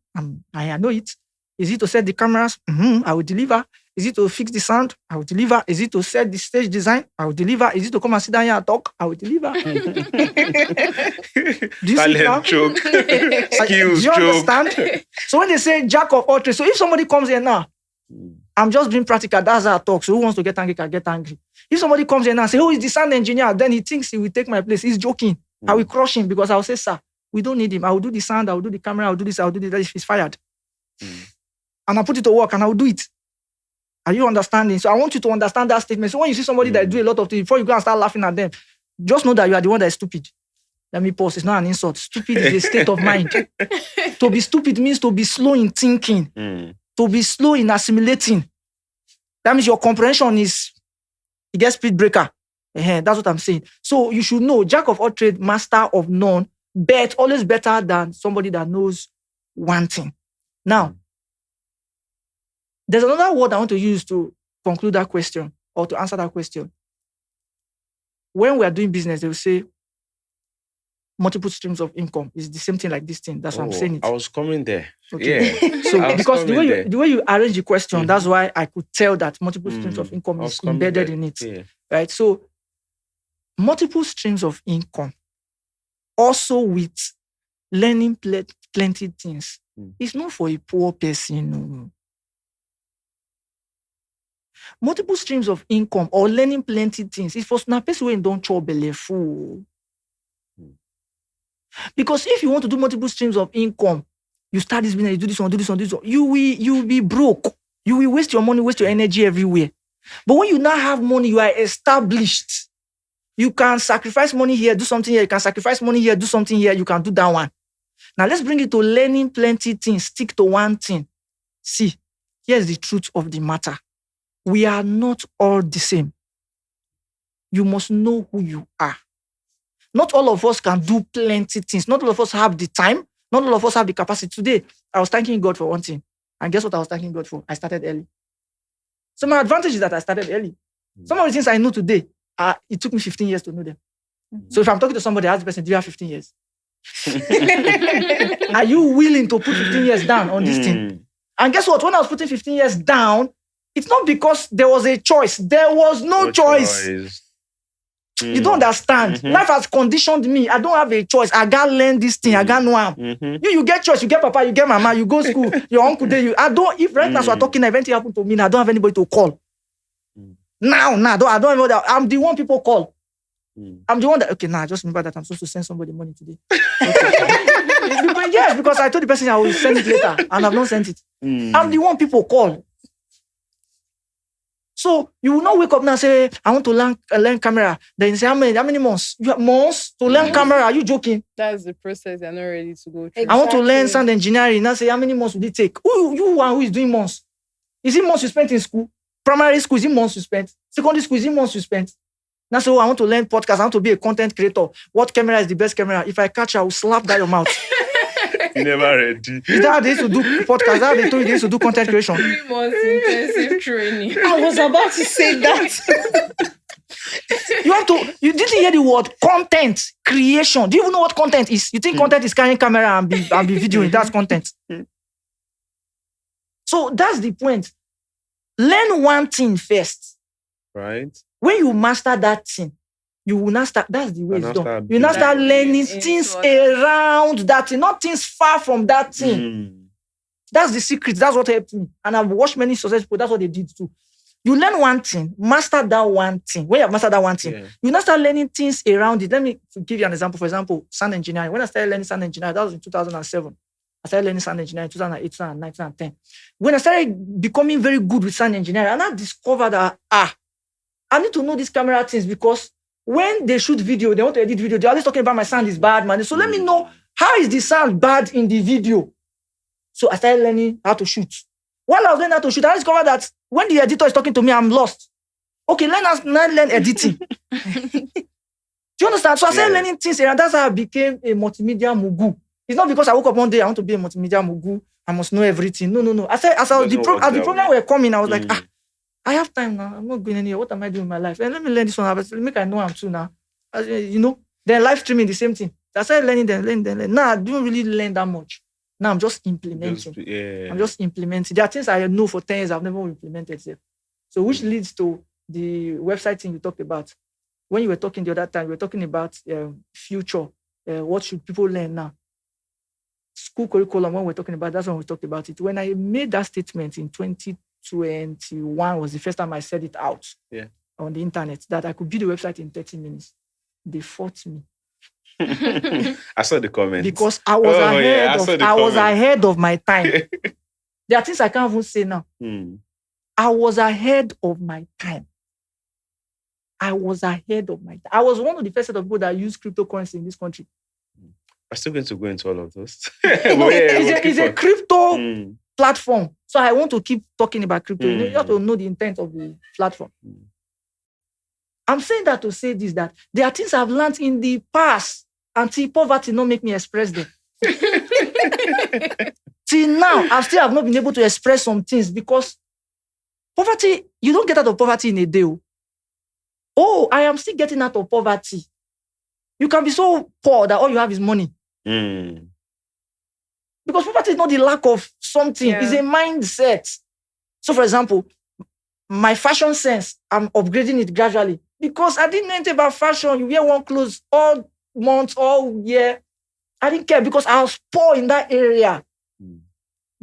I know it. Is it to set the cameras? I will deliver. Is it to fix the sound? I will deliver. Is it to set the stage design? I will deliver. Is it to come and sit down here and talk? I will deliver. Do you see now? Joke. Skills Do you joke. understand? So when they say jack of all trades, so if somebody comes here now, I'm just being practical. That's how I talk. So who wants to get angry can get angry. If somebody comes here now and say, "Who is the sound engineer?" Then he thinks he will take my place. He's joking. I will crush him because I will say, "Sir, we don't need him. I will do the sound. I will do the camera. I will do this. I will do this. He's fired." And I'll put it to work and I will do it. Are you understanding? So I want you to understand that statement. So when you see somebody that do a lot of things, before you go and start laughing at them, just know that you are the one that is stupid. Let me pause. It's not an insult. Stupid is a state of mind. To be stupid means to be slow in thinking, to be slow in assimilating. That means your comprehension it gets speed breaker. That's what I'm saying. So you should know, jack of all trade, master of none, but always better than somebody that knows one thing. Now, there's another word I want to use to conclude that question or to answer that question. When we are doing business, they will say multiple streams of income is the same thing like this thing. That's why I'm saying it. I was coming there. Okay. Yeah. So because the way you arrange the question, that's why I could tell that multiple streams of income is embedded in it. Yeah. Right? So multiple streams of income, also with learning plenty things. It's not for a poor person. No. Multiple streams of income or learning plenty things. It's for a person who don't chop belly full. Because if you want to do multiple streams of income, you start this business, you do this one, you will be broke. You will waste your money, waste your energy everywhere. But when you now have money, you are established. You can sacrifice money here, do something here. You can sacrifice money here, do something here. You can do that one. Now let's bring it to learning plenty things. Stick to one thing. See, here's the truth of the matter. We are not all the same. You must know who you are. Not all of us can do plenty things. Not all of us have the time. Not all of us have the capacity. Today, I was thanking God for one thing. And guess what I was thanking God for? I started early. So my advantage is that I started early. Some of the things I know today, it took me 15 years to know them. So if I'm talking to somebody, I ask the person, do you have 15 years? Are you willing to put 15 years down on this thing? And guess what? When I was putting 15 years down, it's not because there was a choice. There was no choice. You don't understand. Life has conditioned me. I don't have a choice. I gotta learn this thing. I gotta know how. You get choice. You get papa. You get mama. You go school. Your uncle there. I don't. If right now so we're talking, event happened to me, I don't have anybody to call. Now, I don't know that. I'm the one people call. I'm the one that. Okay, I just remember that I'm supposed to send somebody money today. Okay. Yes, because I told the person I will send it later, and I've not sent it. I'm the one people call. So you will not wake up now and say, I want to learn camera. Then you say, how many months? You have months to learn camera? Are you joking? That's the process. You're not ready to go through. Exactly. I want to learn sound engineering. Now say, how many months will it take? Who is doing months? Is it months you spent in school? Primary school, is it months you spent? Secondary school, is it months you spent? Now say, I want to learn podcast. I want to be a content creator. What camera is the best camera? If I catch you, I will slap that your mouth. You never ready. Is that how they used to do podcast? How they told you they used to do content creation? 3 months intensive training. I was about to say that. You didn't hear the word content creation. Do you even know what content is? You think content is carrying camera and be videoing? That's content. So that's the point. Learn one thing first. Right. When you master that thing, you will not start. That's the way it's done. You will not start learning things around that thing, not things far from that thing. That's the secret. That's what helped me. And I've watched many successful people. That's what they did too. You learn one thing, master that one thing. When you have mastered that one thing, you not start learning things around it. Let me give you an example. For example, sound engineering. When I started learning sound engineering, that was in 2007. I started learning sound engineering in 2008, 2009, 2010. When I started becoming very good with sound engineering, and I discovered that, I need to know these camera things because when they shoot video, they want to edit video, they're always talking about my sound is bad, man. So let me know, how is the sound bad in the video? So I started learning how to shoot. While I was learning how to shoot, I discovered that when the editor is talking to me, I'm lost. Okay, learn editing. Do you understand? So I started learning things, and that's how I became a multimedia mugu. It's not because I woke up one day, I want to be a multimedia mugu, I must know everything. No. I said, as the program were coming, I was like, I have time now. I'm not going anywhere. What am I doing with my life? And let me learn this one. Make I know I'm too now. Then live streaming, the same thing. I started learning, then. Now, I don't really learn that much. Now, I'm just implementing. I'm just implementing. There are things I know for 10 years I've never implemented yet. So, which leads to the website thing you talked about. When you were talking the other time, you were talking about future. What should people learn now? School curriculum, when we're talking about, that's when we talked about it. When I made that statement in 2021 was the first time I said it out on the internet, that I could build a website in 30 minutes. They fought me. I saw the comments. Because I was ahead of my time. There are things I can't even say now. I was ahead of my time. I was one of the first set of people that use cryptocurrency in this country. I'm still going to go into all of those. It's a crypto platform. So I want to keep talking about crypto. You have to know the intent of the platform. I'm saying that to say this, that there are things I've learned in the past until poverty not make me express them. Till now, I still have not been able to express some things because poverty, you don't get out of poverty in a day. I am still getting out of poverty. You can be so poor that all you have is money. Because poverty is not the lack of something. It's a mindset. So, for example, my fashion sense, I'm upgrading it gradually. Because I didn't know anything about fashion. You wear one clothes all month, all year. I didn't care because I was poor in that area.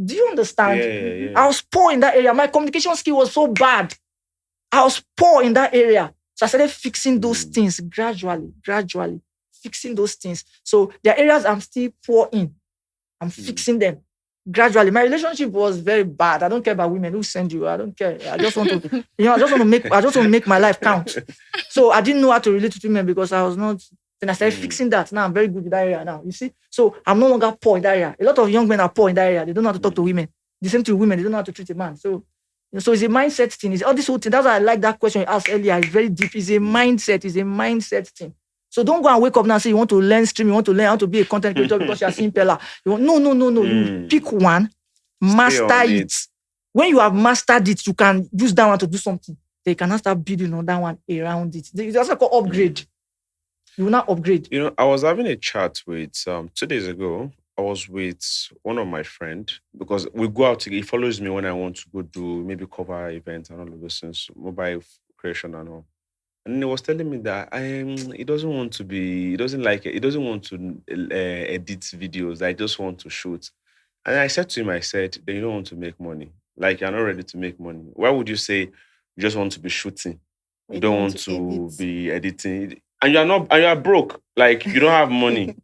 Do you understand? Yeah. I was poor in that area. My communication skill was so bad. I was poor in that area. So I started fixing those things gradually. Fixing those things. So there are areas I'm still poor in. I'm fixing them gradually. My relationship was very bad. I don't care about women who send you. I don't care. I just want to, I just want to make my life count. So I didn't know how to relate to women because I was not. Then I started fixing that. Now I'm very good in that area now. You see? So I'm no longer poor in that area. A lot of young men are poor in that area. They don't know how to talk to women. The same to women. They don't know how to treat a man. So it's a mindset thing. It's all this whole thing. That's why I like that question you asked earlier. It's very deep. It's a mindset. It's a mindset thing. So don't go and wake up now and say you want to learn stream, you want to learn how to be a content creator because you are seeing Pella. No. You pick one, master it. When you have mastered it, you can use that one to do something. Then you can start building on that one around it. It's also called upgrade. You will not upgrade. I was having a chat with 2 days ago. I was with one of my friends because we go out together. He follows me when I want to go do maybe cover events and all of those things, mobile creation and all. And he was telling me that he doesn't want to edit videos. I just want to shoot. And I said to him, then you don't want to make money. Like you're not ready to make money. Why would you say you just want to be shooting? You don't want to be editing. And you are broke. Like you don't have money.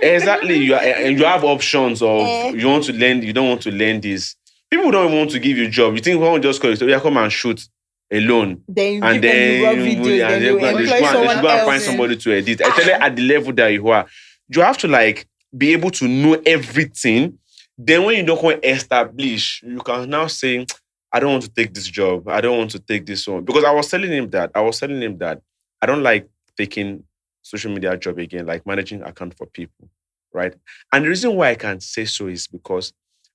Exactly. You have options of you want to learn, you don't want to learn this. People don't even want to give you a job. You think we want just call you, so come and shoot alone. Then you go and find somebody to edit. Actually, at the level that you are, you have to like be able to know everything. Then when you don't want to establish, you can now say, I don't want to take this job. I don't want to take this one. Because I was telling him that I don't like taking social media job again, like managing account for people, right? And the reason why I can say so is because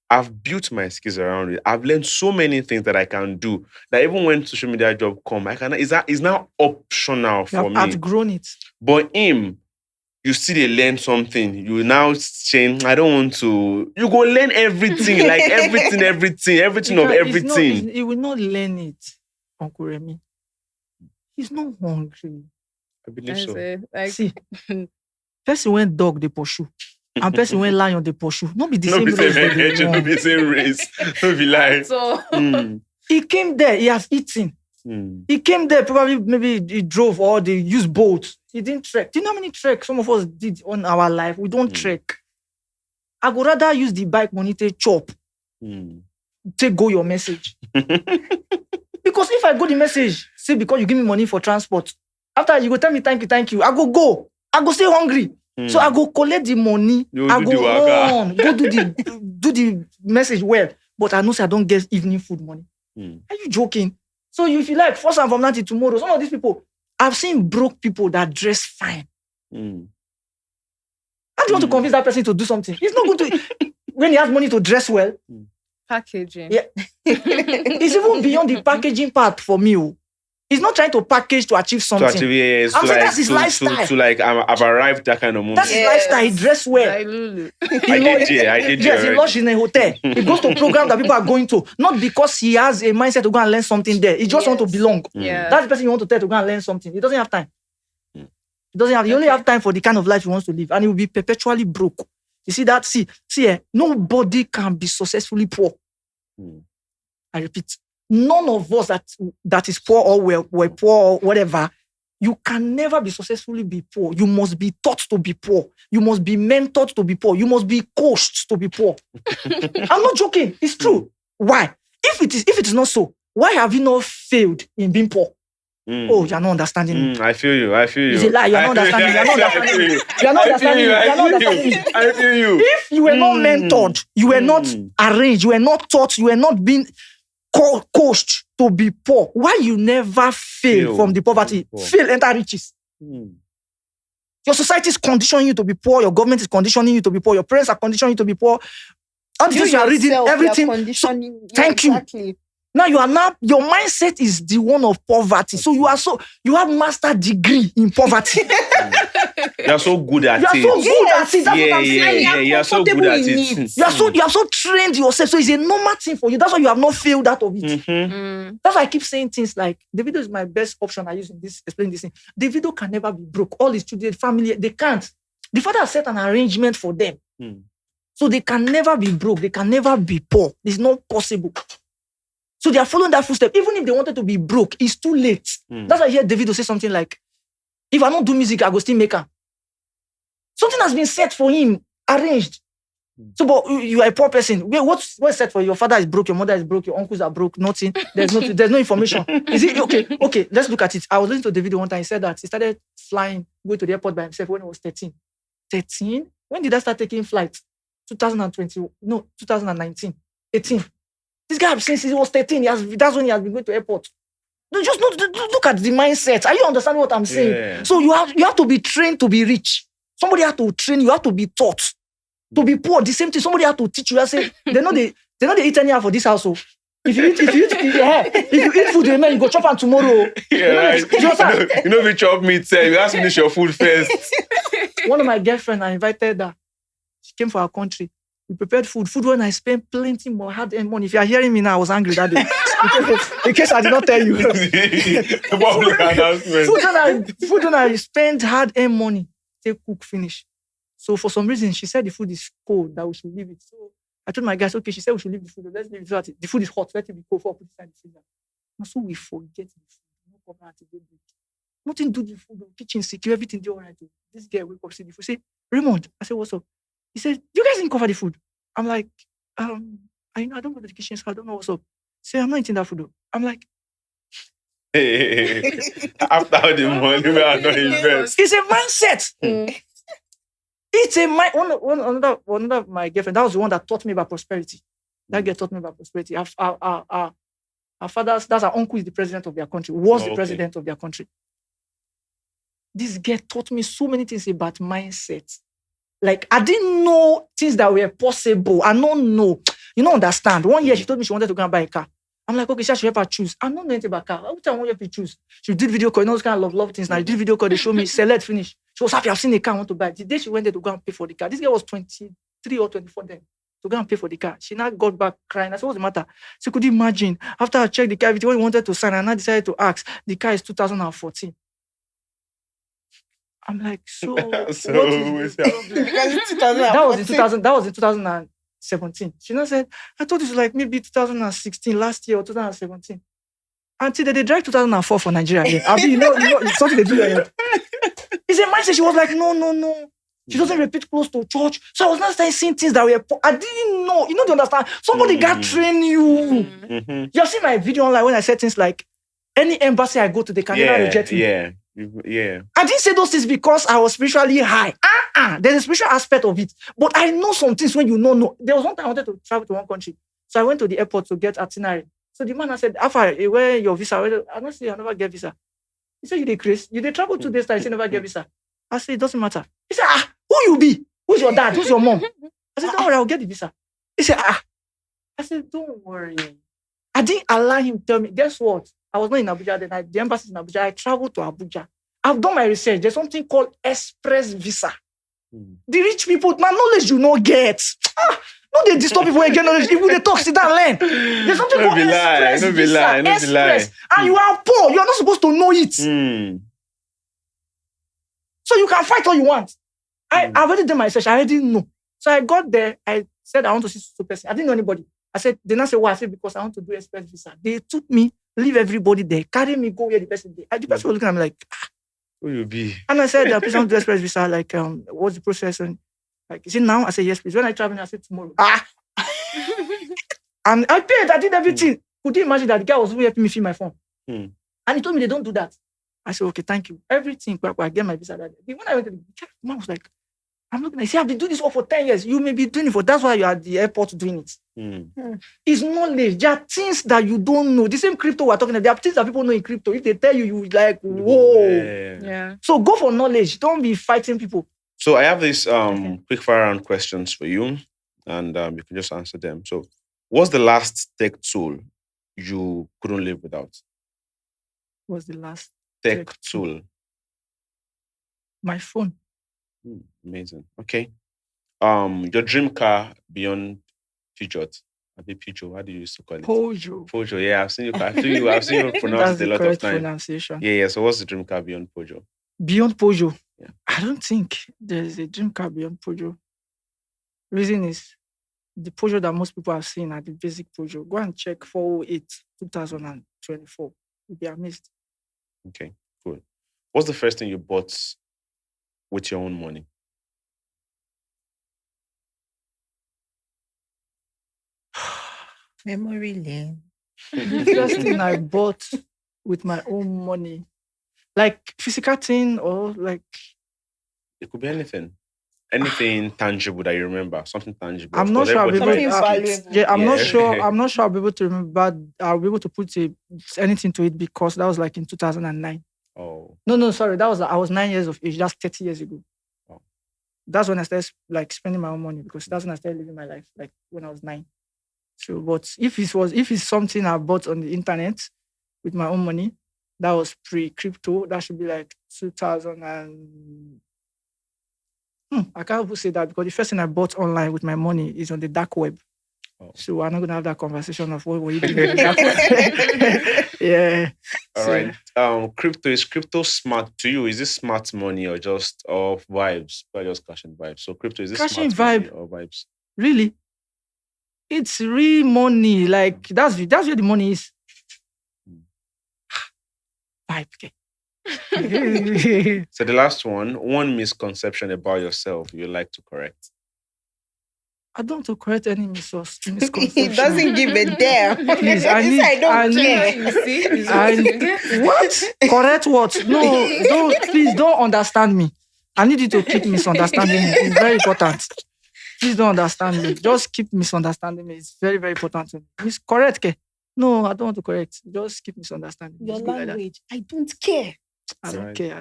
I've built my skills around it. I've learned so many things that I can do that even when social media job come, it's now optional for me. I've outgrown it. But him, you still learn something. You now change. I don't want to. You go learn everything, like everything of everything. He will not learn it, Uncle Remi. He's not hungry. I believe so. See, person went dog they pursue, and person went lion they pursue. Not be the same race. Not be the same race. Not be like. So he came there. He has eaten. He came there. Probably maybe he drove or they used boats. He didn't trek. Do you know how many trek some of us did on our life? We don't trek. I would rather use the bike money to chop. Take go your message. Because if I go the message, say because you give me money for transport. After you go tell me thank you. I go. I go stay hungry. So I go collect the money. I go run. Go do the message well. But I know I don't get evening food money. Are you joking? So if you like, first and from now till tomorrow, some of these people, I've seen broke people that dress fine. How do you want to convince that person to do something? He's not going to, when he has money to dress well. Packaging. Yeah. It's even beyond the packaging part for me. He's not trying to package to achieve something. I'm saying that's his lifestyle. I've arrived that kind of moment. That's his lifestyle. He dressed well. I did. Yes, he lodged in a hotel. He goes to programs that people are going to. Not because he has a mindset to go and learn something there. He just wants to belong. Yeah. That's the person you want to tell to go and learn something. He doesn't have time. He only have time for the kind of life he wants to live. And he will be perpetually broke. You see that? See, nobody can be successfully poor. I repeat. None of us that is poor or we're poor or whatever, you can never be successfully be poor. You must be taught to be poor. You must be mentored to be poor. You must be coached to be poor. I'm not joking. It's true. Why? If it is not so, why have you not failed in being poor? Oh, you're not understanding me. I feel you. It's a lie. You're not understanding me. You're not understanding me. I feel you. If you were not mentored, you were not arranged, you were not taught, you were not being coached to be poor, why you never fail from the poverty? Fail, enter riches. Your society is conditioning you to be poor. Your government is conditioning you to be poor. Your parents are conditioning you to be poor. Until you are reading everything. Thank you. Now your mindset is the one of poverty. So you have master degree in poverty. You are so good at it. That's what I'm saying. You are so good at it. You have so trained yourself. So it's a normal thing for you. That's why you have not failed out of it. That's why I keep saying things like Davido is my best option I use in this, explaining this thing. Davido can never be broke. All his children, family, they can't. The father has set an arrangement for them. So they can never be broke. They can never be poor. It's not possible. So they are following that footstep. Even if they wanted to be broke, it's too late. That's why I hear Davido say something like, if I don't do music, I go still make her. Something has been set for him, arranged. So, but you are a poor person. What's set for you? Your father is broke, your mother is broke, your uncles are broke, nothing. There's no information. Is it okay? Let's look at it. I was listening to Davido one time. He said that he started flying, going to the airport by himself when he was 13. 13? When did I start taking flights? 2019. 18. This guy, since he was 13, that's when he has been going to airport. No, just look at the mindset. Are you understanding what I'm saying? Yeah. So you have to be trained to be rich. Somebody has to train you. You have to be taught to be poor. The same thing. Somebody has to teach you. I say they know they eat anyhow for this household. If you eat food, man, you go chop on tomorrow. Yeah, right. You know, if you chop meat, you have to finish your food first. One of my girlfriends, I invited her. She came for our country. We prepared food. Food when I spent plenty more hard earned money. If you are hearing me now, I was angry that day. In case I did not tell you. Public announcement. Food when I spent hard earned money. Take cook finish. So for some reason, she said the food is cold, that we should leave it. So I told my guys, okay, she said we should leave the food. Let's leave it so that the food is hot. Let it be cold for put it inside the freezer. And so we forget the food. No problem until they break. Nothing do the food. Kitchen secure, everything do all right. This girl wake up, see the food. Say, Raymond. I said, what's up? He said, you guys didn't cover the food. I'm like, I don't go to the kitchen, so I don't know what's up. Say, I'm not eating that food though. I'm like, after the money, we are not invest. it's a mindset. It's a mind. One of my girlfriend, that was the one that taught me about prosperity. That girl taught me about prosperity. Our father's, that's our uncle, is the president of their country, was the president of their country. This girl taught me so many things about mindset. Like, I didn't know things that were possible. I don't know. You don't understand. 1 year, she told me she wanted to go and buy a car. I'm like, okay, she should help her choose. I'm not going to buy a car. What I want you to choose? She did video call. You know, those kind of love things. Now, she did video call. They show me, select, finish. She was happy. I've seen a car I want to buy. The day she went there to go and pay for the car, this girl was 23 or 24 then, to go and pay for the car. She now got back crying. I said, what's the matter? So could you imagine? After I checked the car, everything we wanted to sign, and I decided to ask. The car is 2014. I'm like, so what is the problem? That was in 2017. She now said, I thought it was like maybe 2016, last year, or 2017. Until they drive 2004 for Nigeria. I mean, you know, it's something they do. It's a mindset. She was like, no. She doesn't repeat close to church. So I was not saying things that were, I didn't know. You know, to understand. Somebody got trained you. Mm-hmm. You have seen my video online when I said things like, any embassy I go to, they can never reject me. Yeah. I didn't say those things because I was spiritually high. There's a spiritual aspect of it. But I know some things when you don't know. There was one time I wanted to travel to one country. So I went to the airport to get itinerary. So the man said, Alpha, where your visa? I don't say I never get visa. He said, you did Chris. You did travel 2 days time, you never get visa. I said, it doesn't matter. He said, who you be? Who's your dad? Who's your mom? I said, don't worry, I'll get the visa. He said, I said, don't worry. I didn't allow him to tell me. Guess what? I was not in Abuja then. The embassy in Abuja. I traveled to Abuja. I've done my research. There's something called express visa. The rich people, my knowledge you not get. No, they disturb people and get knowledge. If they talk, sit down, learn. There's something called express visa. Express. And you are poor. You are not supposed to know it. So you can fight all you want. I already did my research. I already know. So I got there. I said, I want to see some person. I didn't know anybody. I said, they not say, why? I said, because I want to do express visa. They took me, leave everybody there, carry me, go where the person is. The person was looking at me like, who you be? And I said, please, I want to do express visa. Like, what's the process? And like, is it now? I said, yes, please. When I travel, I said, tomorrow. And I paid. I did everything. Could you imagine that the guy was really helping me fill my phone? And he told me they don't do that. I said, okay, thank you. Everything, I get my visa that day. When I went to the man was like, I'm looking, I say, I've been doing this all for 10 years. You may be doing it for, that's why you're at the airport doing it. It's knowledge. There are things that you don't know. The same crypto we're talking about, there are things that people know in crypto. If they tell you, you like, whoa. Yeah. So go for knowledge. Don't be fighting people. So I have these quick fire round questions for you, and you can just answer them. So what's the last tech tool you couldn't live without? What's the last tech tool? My phone. Amazing. Okay. Your dream car beyond Peugeot. I think Peugeot. How do you used to call it? Peugeot. Yeah, I've seen you pronounce it a lot of times. Pronunciation. Yeah. So what's the dream car beyond Peugeot? Beyond Peugeot. Yeah. I don't think there's a dream car beyond Peugeot. Reason is the Peugeot that most people have seen are the basic Peugeot. Go and check 408 2024. You'll be amazed. Okay, cool. What's the first thing you bought with your own money? Memory lane. The first thing I bought with my own money, like physical thing or like... It could be anything. Anything tangible that you remember? Something tangible. I'm Of not course, sure I'll be everybody able. might have kids. valuable. Yeah, I'm not Yeah. sure. I'm not sure I'll be able to remember. But I'll be able to put anything to it because that was like in 2009. Oh, No, sorry. I was 9 years of age. That's 30 years ago. Oh. That's when I started like spending my own money because that's when I started living my life. Like when I was 9. So, but if it's something I bought on the internet with my own money, that was pre-crypto. That should be like 2000 and. I can't even say that because the first thing I bought online with my money is on the dark web. Oh. So I'm not gonna have that conversation of what were you doing on the dark web. Yeah. all So, right. Is crypto smart to you? Is this smart money or just vibes? But just cashing vibes. So crypto, is this Cashing smart money vibe. or vibes? Really, it's real money. Like that's where the money is. Vibe. Okay. So the last one misconception about yourself you like to correct. I don't want to correct any misconception. He doesn't give a damn. Please, I He need- said, I I don't need- care. You see, is I- what you get. What? Correct what? No, please don't understand me. I need you to keep misunderstanding me. It's very important. Please don't understand me. Just keep misunderstanding me. It's very, very important to me. It's correct, okay? No, I don't want to correct. Just keep misunderstanding me. Your Just go like that. language, I don't care. I don't Right. care.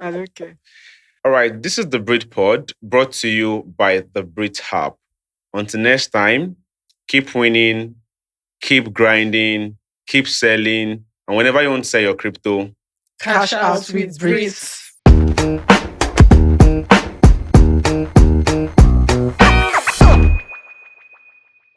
I don't care. All right, this is the Breet Pod brought to you by the Breet Hub. Until next time, keep winning, keep grinding, keep selling, and whenever you want to sell your crypto, Cash out with Breet.